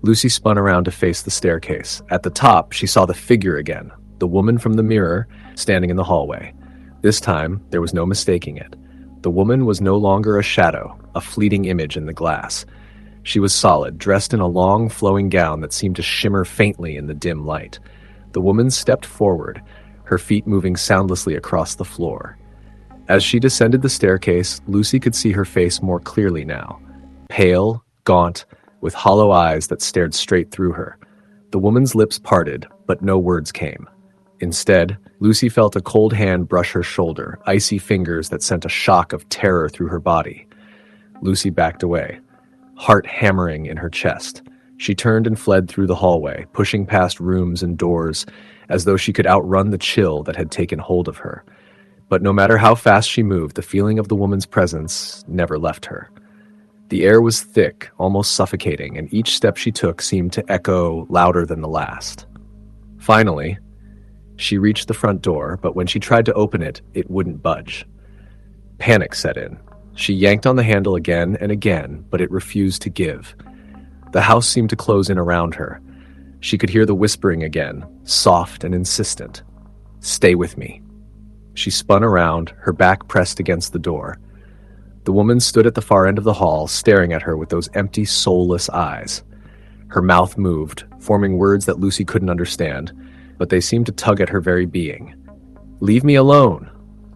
Lucy spun around to face the staircase. At the top, she saw the figure again, the woman from the mirror, standing in the hallway. This time, there was no mistaking it. The woman was no longer a shadow, a fleeting image in the glass. She was solid, dressed in a long, flowing gown that seemed to shimmer faintly in the dim light. The woman stepped forward, her feet moving soundlessly across the floor. As she descended the staircase, Lucy could see her face more clearly now. Pale, gaunt, with hollow eyes that stared straight through her. The woman's lips parted, but no words came. Instead, Lucy felt a cold hand brush her shoulder, icy fingers that sent a shock of terror through her body. Lucy backed away, heart hammering in her chest. She turned and fled through the hallway, pushing past rooms and doors, as though she could outrun the chill that had taken hold of her. But no matter how fast she moved, the feeling of the woman's presence never left her. The air was thick, almost suffocating, and each step she took seemed to echo louder than the last. Finally, she reached the front door, but when she tried to open it, it wouldn't budge. Panic set in. She yanked on the handle again and again, but it refused to give. The house seemed to close in around her. She could hear the whispering again, soft and insistent. "Stay with me." She spun around, her back pressed against the door. The woman stood at the far end of the hall, staring at her with those empty, soulless eyes. Her mouth moved, forming words that Lucy couldn't understand, but they seemed to tug at her very being. "Leave me alone,"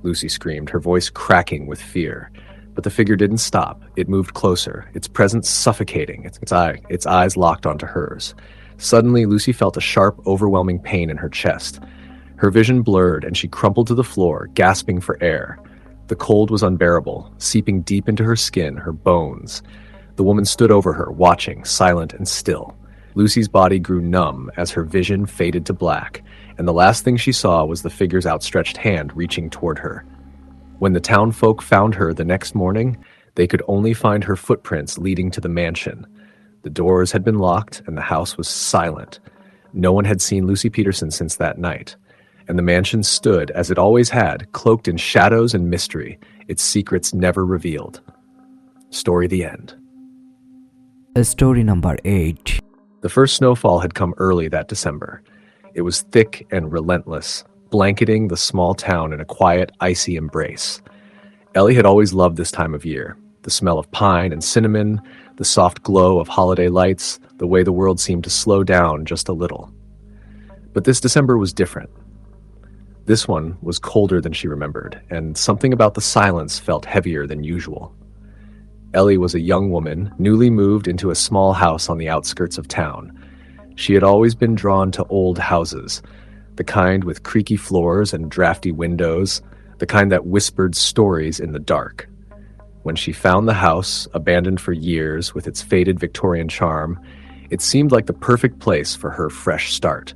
Lucy screamed, her voice cracking with fear. But the figure didn't stop. It moved closer, its presence suffocating, its eyes locked onto hers. Suddenly, Lucy felt a sharp, overwhelming pain in her chest. Her vision blurred, and she crumpled to the floor, gasping for air. The cold was unbearable, seeping deep into her skin, her bones. The woman stood over her, watching, silent and still. Lucy's body grew numb as her vision faded to black, and the last thing she saw was the figure's outstretched hand reaching toward her. When the townfolk found her the next morning, they could only find her footprints leading to the mansion. The doors had been locked, and the house was silent. No one had seen Lucy Peterson since that night, and the mansion stood, as it always had, cloaked in shadows and mystery, its secrets never revealed. Story the end. Story number 8. The first snowfall had come early that December. It was thick and relentless, blanketing the small town in a quiet, icy embrace. Ellie had always loved this time of year. The smell of pine and cinnamon, the soft glow of holiday lights, the way the world seemed to slow down just a little. But this December was different. This one was colder than she remembered, and something about the silence felt heavier than usual. Ellie was a young woman, newly moved into a small house on the outskirts of town. She had always been drawn to old houses, the kind with creaky floors and drafty windows, the kind that whispered stories in the dark. When she found the house, abandoned for years with its faded Victorian charm, it seemed like the perfect place for her fresh start.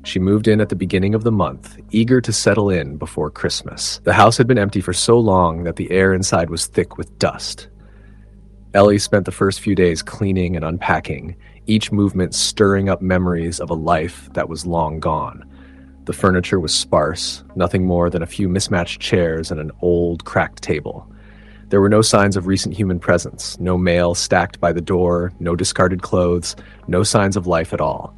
She moved in at the beginning of the month, eager to settle in before Christmas. The house had been empty for so long that the air inside was thick with dust. Ellie spent the first few days cleaning and unpacking, each movement stirring up memories of a life that was long gone. The furniture was sparse, nothing more than a few mismatched chairs and an old, cracked table. There were no signs of recent human presence, no mail stacked by the door, no discarded clothes, no signs of life at all.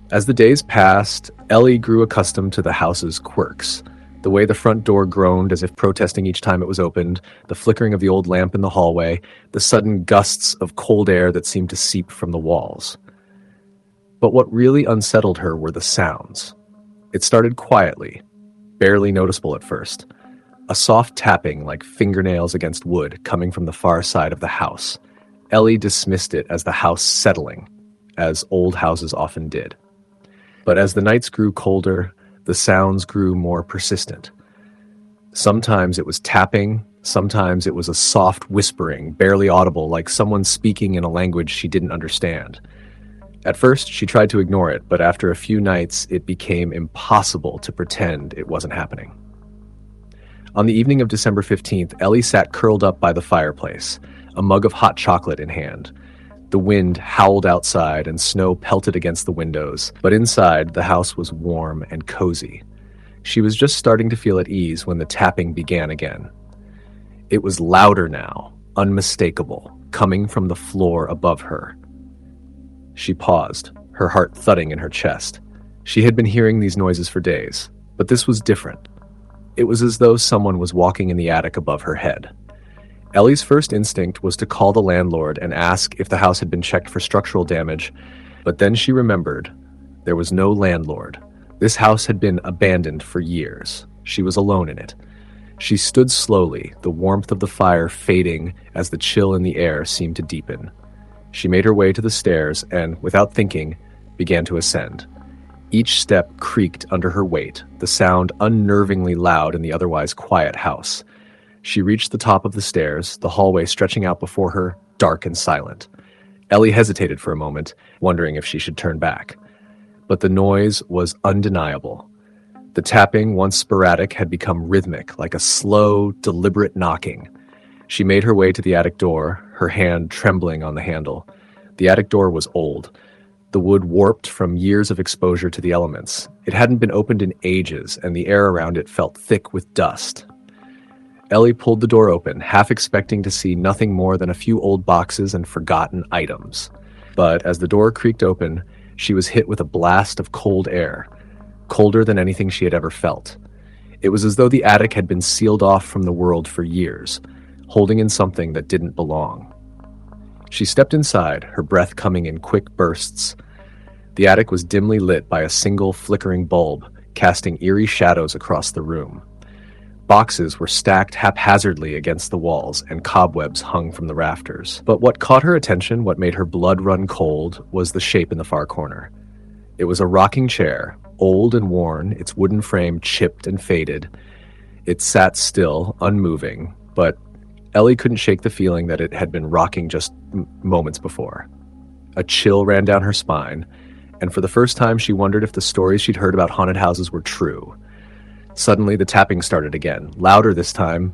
As the days passed, Ellie grew accustomed to the house's quirks. The way the front door groaned as if protesting each time it was opened, the flickering of the old lamp in the hallway, the sudden gusts of cold air that seemed to seep from the walls. But what really unsettled her were the sounds. It started quietly, barely noticeable at first. A soft tapping like fingernails against wood coming from the far side of the house. Ellie dismissed it as the house settling, as old houses often did. But as the nights grew colder, the sounds grew more persistent. Sometimes it was tapping, sometimes it was a soft whispering, barely audible, like someone speaking in a language she didn't understand. At first, she tried to ignore it, but after a few nights, it became impossible to pretend it wasn't happening. On the evening of December 15th, Ellie sat curled up by the fireplace, a mug of hot chocolate in hand. The wind howled outside and snow pelted against the windows, but inside the house was warm and cozy. She was just starting to feel at ease when the tapping began again. It was louder now, unmistakable, coming from the floor above her. She paused, her heart thudding in her chest. She had been hearing these noises for days, but this was different. It was as though someone was walking in the attic above her head. Ellie's first instinct was to call the landlord and ask if the house had been checked for structural damage, but then she remembered there was no landlord. This house had been abandoned for years. She was alone in it. She stood slowly, the warmth of the fire fading as the chill in the air seemed to deepen. She made her way to the stairs and, without thinking, began to ascend. Each step creaked under her weight, the sound unnervingly loud in the otherwise quiet house. She reached the top of the stairs, the hallway stretching out before her, dark and silent. Ellie hesitated for a moment, wondering if she should turn back. But the noise was undeniable. The tapping, once sporadic, had become rhythmic, like a slow, deliberate knocking. She made her way to the attic door, her hand trembling on the handle. The attic door was old, the wood warped from years of exposure to the elements. It hadn't been opened in ages, and the air around it felt thick with dust. Ellie pulled the door open, half expecting to see nothing more than a few old boxes and forgotten items. But as the door creaked open, she was hit with a blast of cold air, colder than anything she had ever felt. It was as though the attic had been sealed off from the world for years, holding in something that didn't belong. She stepped inside, her breath coming in quick bursts. The attic was dimly lit by a single flickering bulb, casting eerie shadows across the room. Boxes were stacked haphazardly against the walls, and cobwebs hung from the rafters. But what caught her attention, what made her blood run cold, was the shape in the far corner. It was a rocking chair, old and worn, its wooden frame chipped and faded. It sat still, unmoving, but Ellie couldn't shake the feeling that it had been rocking just moments before. A chill ran down her spine, and for the first time she wondered if the stories she'd heard about haunted houses were true. Suddenly the tapping started again, louder this time,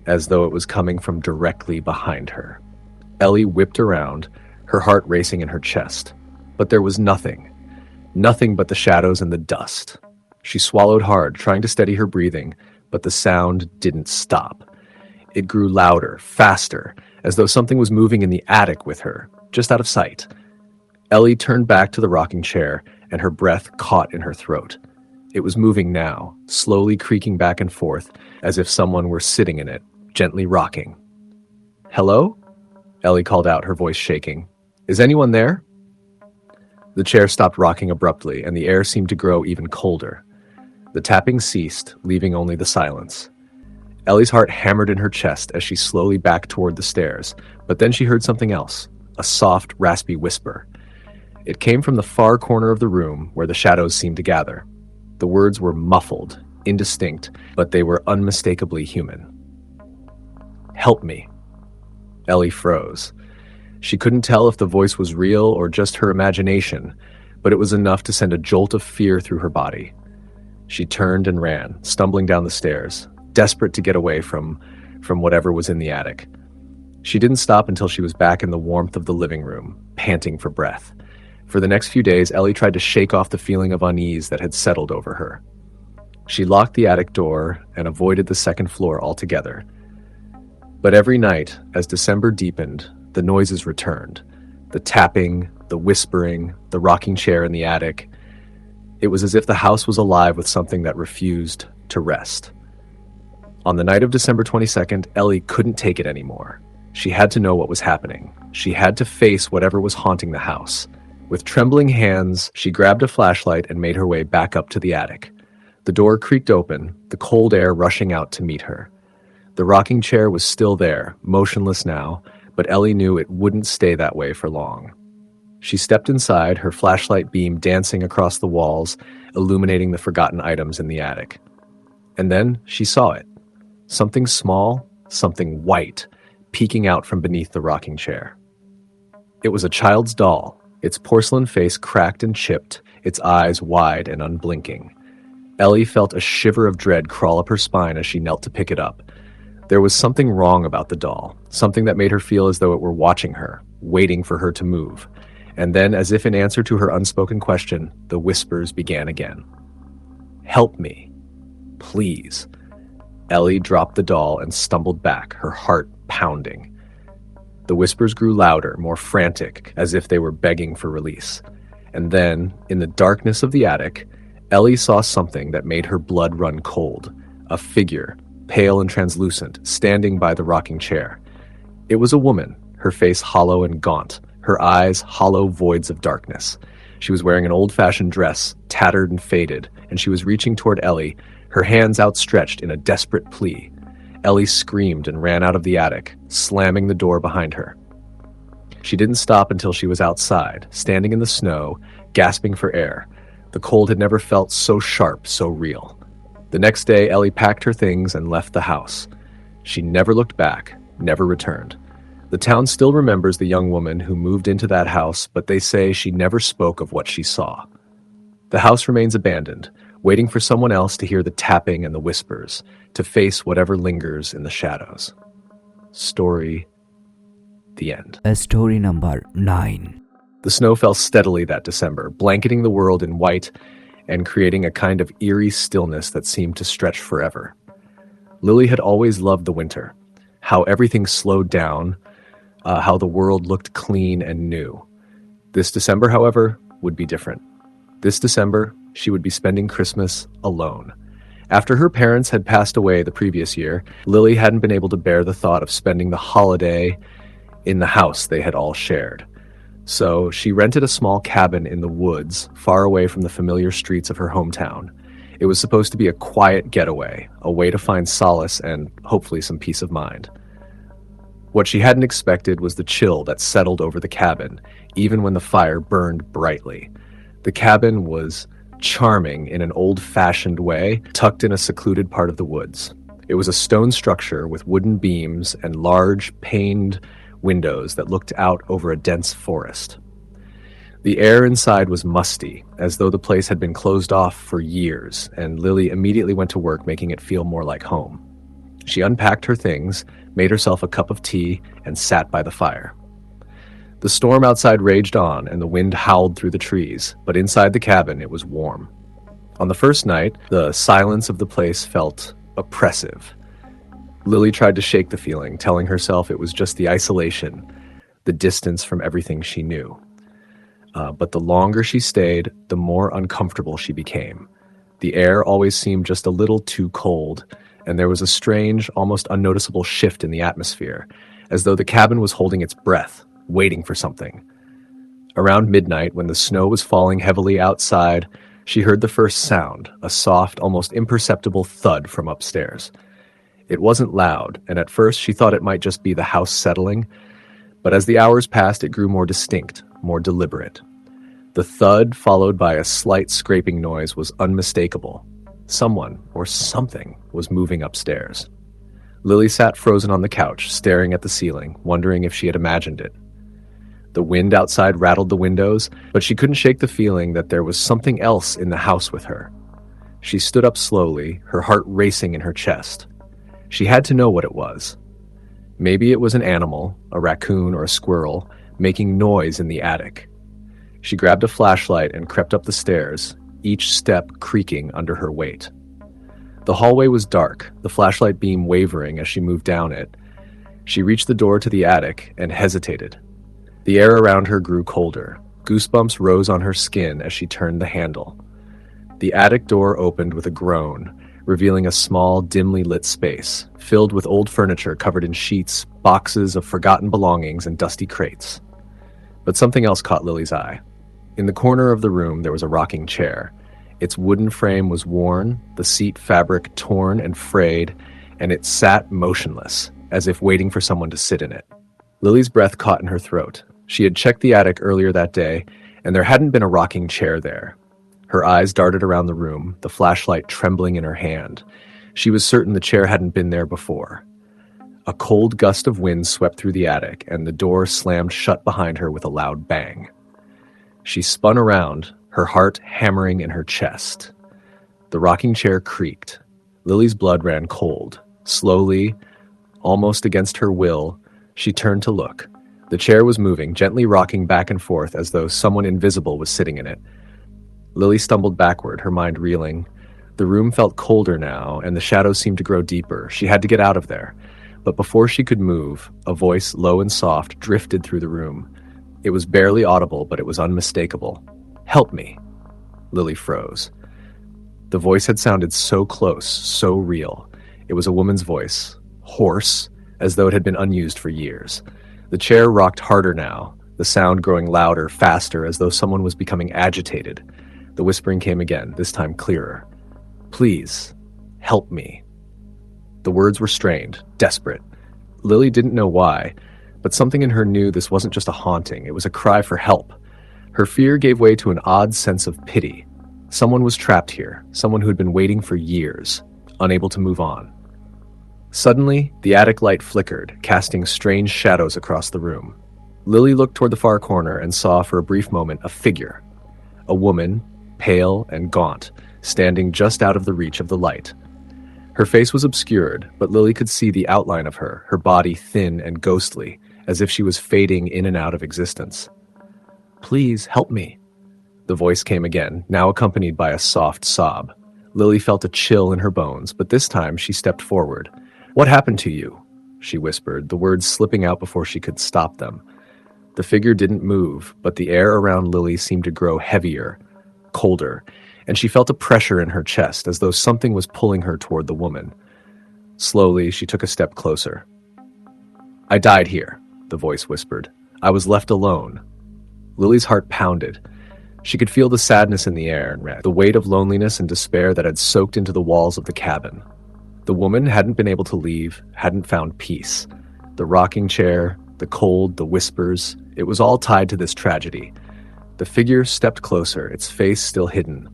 as though it was coming from directly behind her. Ellie whipped around, her heart racing in her chest. But there was nothing but the shadows and the dust. She swallowed hard, trying to steady her breathing, but the sound didn't stop. It grew louder, faster, as though something was moving in the attic with her, just out of sight. Ellie turned back to the rocking chair, and her breath caught in her throat. It was moving now, slowly creaking back and forth, as if someone were sitting in it, gently rocking. "Hello?" Ellie called out, her voice shaking. "Is anyone there?" The chair stopped rocking abruptly, and the air seemed to grow even colder. The tapping ceased, leaving only the silence. Ellie's heart hammered in her chest as she slowly backed toward the stairs, but then she heard something else, a soft, raspy whisper. It came from the far corner of the room where the shadows seemed to gather. The words were muffled, indistinct, but they were unmistakably human. "Help me." Ellie froze. She couldn't tell if the voice was real or just her imagination, but it was enough to send a jolt of fear through her body. She turned and ran, stumbling down the stairs, desperate to get away from whatever was in the attic. She didn't stop until she was back in the warmth of the living room, panting for breath. For the next few days, Ellie tried to shake off the feeling of unease that had settled over her. She locked the attic door and avoided the second floor altogether. But every night, as December deepened, the noises returned. The tapping, the whispering, the rocking chair in the attic. It was as if the house was alive with something that refused to rest. On the night of December 22nd, Ellie couldn't take it anymore. She had to know what was happening. She had to face whatever was haunting the house. With trembling hands, she grabbed a flashlight and made her way back up to the attic. The door creaked open, the cold air rushing out to meet her. The rocking chair was still there, motionless now, but Ellie knew it wouldn't stay that way for long. She stepped inside, her flashlight beam dancing across the walls, illuminating the forgotten items in the attic. And then she saw it. Something small, something white, peeking out from beneath the rocking chair. It was a child's doll, its porcelain face cracked and chipped, its eyes wide and unblinking. Ellie felt a shiver of dread crawl up her spine as she knelt to pick it up. There was something wrong about the doll, something that made her feel as though it were watching her, waiting for her to move. And then, as if in answer to her unspoken question, the whispers began again. "Help me. Please." Ellie dropped the doll and stumbled back, her heart pounding. The whispers grew louder, more frantic, as if they were begging for release. And then, in the darkness of the attic, Ellie saw something that made her blood run cold. A figure, pale and translucent, standing by the rocking chair. It was a woman, her face hollow and gaunt, her eyes hollow voids of darkness. She was wearing an old-fashioned dress, tattered and faded, and she was reaching toward Ellie, her hands outstretched in a desperate plea. Ellie screamed and ran out of the attic, slamming the door behind her. She didn't stop until she was outside, standing in the snow, gasping for air. The cold had never felt so sharp, so real. The next day, Ellie packed her things and left the house. She never looked back, never returned. The town still remembers the young woman who moved into that house, but they say she never spoke of what she saw. The house remains abandoned, waiting for someone else to hear the tapping and the whispers, to face whatever lingers in the shadows. Story, the end. Story number 9. The snow fell steadily that December, blanketing the world in white and creating a kind of eerie stillness that seemed to stretch forever. Lily had always loved the winter, how everything slowed down, how the world looked clean and new. This December, however, would be different. This December, she would be spending Christmas alone. After her parents had passed away the previous year, Lily hadn't been able to bear the thought of spending the holiday in the house they had all shared. So she rented a small cabin in the woods, far away from the familiar streets of her hometown. It was supposed to be a quiet getaway, a way to find solace and hopefully some peace of mind. What she hadn't expected was the chill that settled over the cabin, even when the fire burned brightly. The cabin was charming in an old-fashioned way, tucked in a secluded part of the woods. It was a stone structure with wooden beams and large, paned windows that looked out over a dense forest. The air inside was musty, as though the place had been closed off for years, and Lily immediately went to work making it feel more like home. She unpacked her things, made herself a cup of tea, and sat by the fire. The storm outside raged on, and the wind howled through the trees, but inside the cabin it was warm. On the first night, the silence of the place felt oppressive. Lily tried to shake the feeling, telling herself it was just the isolation, the distance from everything she knew. But the longer she stayed, the more uncomfortable she became. The air always seemed just a little too cold, and there was a strange, almost unnoticeable shift in the atmosphere, as though the cabin was holding its breath, waiting for something. Around midnight, when the snow was falling heavily outside, she heard the first sound, a soft, almost imperceptible thud from upstairs. It wasn't loud, and at first she thought it might just be the house settling, but as the hours passed it grew more distinct, more deliberate. The thud, followed by a slight scraping noise, was unmistakable. Someone, or something, was moving upstairs. Lily sat frozen on the couch, staring at the ceiling, wondering if she had imagined it. The wind outside rattled the windows, but she couldn't shake the feeling that there was something else in the house with her. She stood up slowly, her heart racing in her chest. She had to know what it was. Maybe it was an animal, a raccoon or a squirrel, making noise in the attic. She grabbed a flashlight and crept up the stairs, each step creaking under her weight. The hallway was dark, the flashlight beam wavering as she moved down it. She reached the door to the attic and hesitated. The air around her grew colder. Goosebumps rose on her skin as she turned the handle. The attic door opened with a groan, revealing a small, dimly lit space, filled with old furniture covered in sheets, boxes of forgotten belongings, and dusty crates. But something else caught Lily's eye. In the corner of the room there was a rocking chair. Its wooden frame was worn, the seat fabric torn and frayed, and it sat motionless, as if waiting for someone to sit in it. Lily's breath caught in her throat. She had checked the attic earlier that day, and there hadn't been a rocking chair there. Her eyes darted around the room, the flashlight trembling in her hand. She was certain the chair hadn't been there before. A cold gust of wind swept through the attic, and the door slammed shut behind her with a loud bang. She spun around, her heart hammering in her chest. The rocking chair creaked. Lily's blood ran cold. Slowly, almost against her will, she turned to look. The chair was moving, gently rocking back and forth as though someone invisible was sitting in it. Lily stumbled backward, her mind reeling. The room felt colder now, and the shadows seemed to grow deeper. She had to get out of there. But before she could move, a voice, low and soft, drifted through the room. It was barely audible, but it was unmistakable. "Help me." Lily froze. The voice had sounded so close, so real. It was a woman's voice, hoarse, as though it had been unused for years. The chair rocked harder now, the sound growing louder, faster, as though someone was becoming agitated. The whispering came again, this time clearer. "Please, help me." The words were strained, desperate. Lily didn't know why, But something in her knew this wasn't just a haunting, it was a cry for help. Her fear gave way to an odd sense of pity. Someone was trapped here, someone who had been waiting for years, unable to move on. Suddenly, the attic light flickered, casting strange shadows across the room. Lily looked toward the far corner and saw for a brief moment a figure. A woman, pale and gaunt, standing just out of the reach of the light. Her face was obscured, but Lily could see the outline of her body thin and ghostly, as if she was fading in and out of existence. "Please, help me." The voice came again, now accompanied by a soft sob. Lily felt a chill in her bones, but this time she stepped forward. "What happened to you?" she whispered, the words slipping out before she could stop them. The figure didn't move, but the air around Lily seemed to grow heavier, colder, and she felt a pressure in her chest as though something was pulling her toward the woman. Slowly, she took a step closer. "I died here," the voice whispered. "I was left alone." Lily's heart pounded. She could feel the sadness in the air and the weight of loneliness and despair that had soaked into the walls of the cabin. The woman hadn't been able to leave, hadn't found peace. The rocking chair, the cold, the whispers, it was all tied to this tragedy. The figure stepped closer, its face still hidden.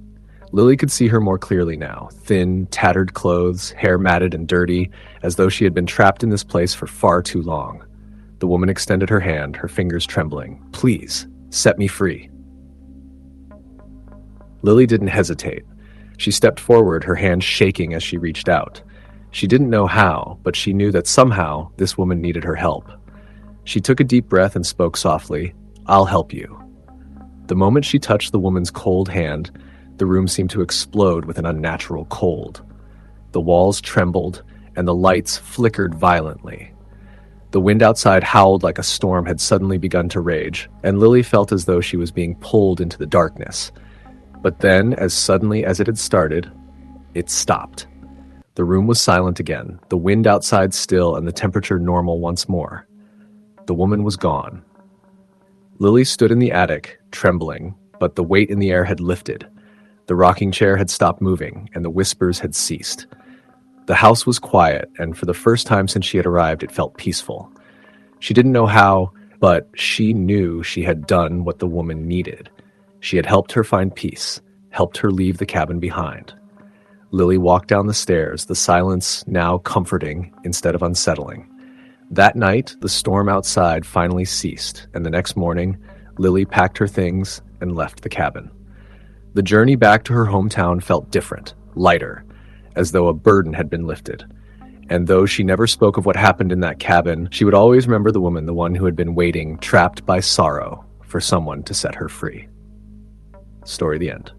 Lily could see her more clearly now, thin, tattered clothes, hair matted and dirty, as though she had been trapped in this place for far too long. The woman extended her hand, her fingers trembling. "Please, set me free." Lily didn't hesitate. She stepped forward, her hand shaking as she reached out. She didn't know how, but she knew that somehow this woman needed her help. She took a deep breath and spoke softly, "I'll help you." The moment she touched the woman's cold hand, the room seemed to explode with an unnatural cold. The walls trembled, and the lights flickered violently. The wind outside howled like a storm had suddenly begun to rage, and Lily felt as though she was being pulled into the darkness. But then, as suddenly as it had started, it stopped. The room was silent again, the wind outside still and the temperature normal once more. The woman was gone. Lily stood in the attic, trembling, but the weight in the air had lifted. The rocking chair had stopped moving, and the whispers had ceased. The house was quiet, and for the first time since she had arrived, it felt peaceful. She didn't know how, but she knew she had done what the woman needed. She had helped her find peace, helped her leave the cabin behind. Lily walked down the stairs, the silence now comforting instead of unsettling. That night, the storm outside finally ceased, and the next morning, Lily packed her things and left the cabin. The journey back to her hometown felt different, lighter, as though a burden had been lifted. And though she never spoke of what happened in that cabin, she would always remember the woman, the one who had been waiting, trapped by sorrow, for someone to set her free. Story the end.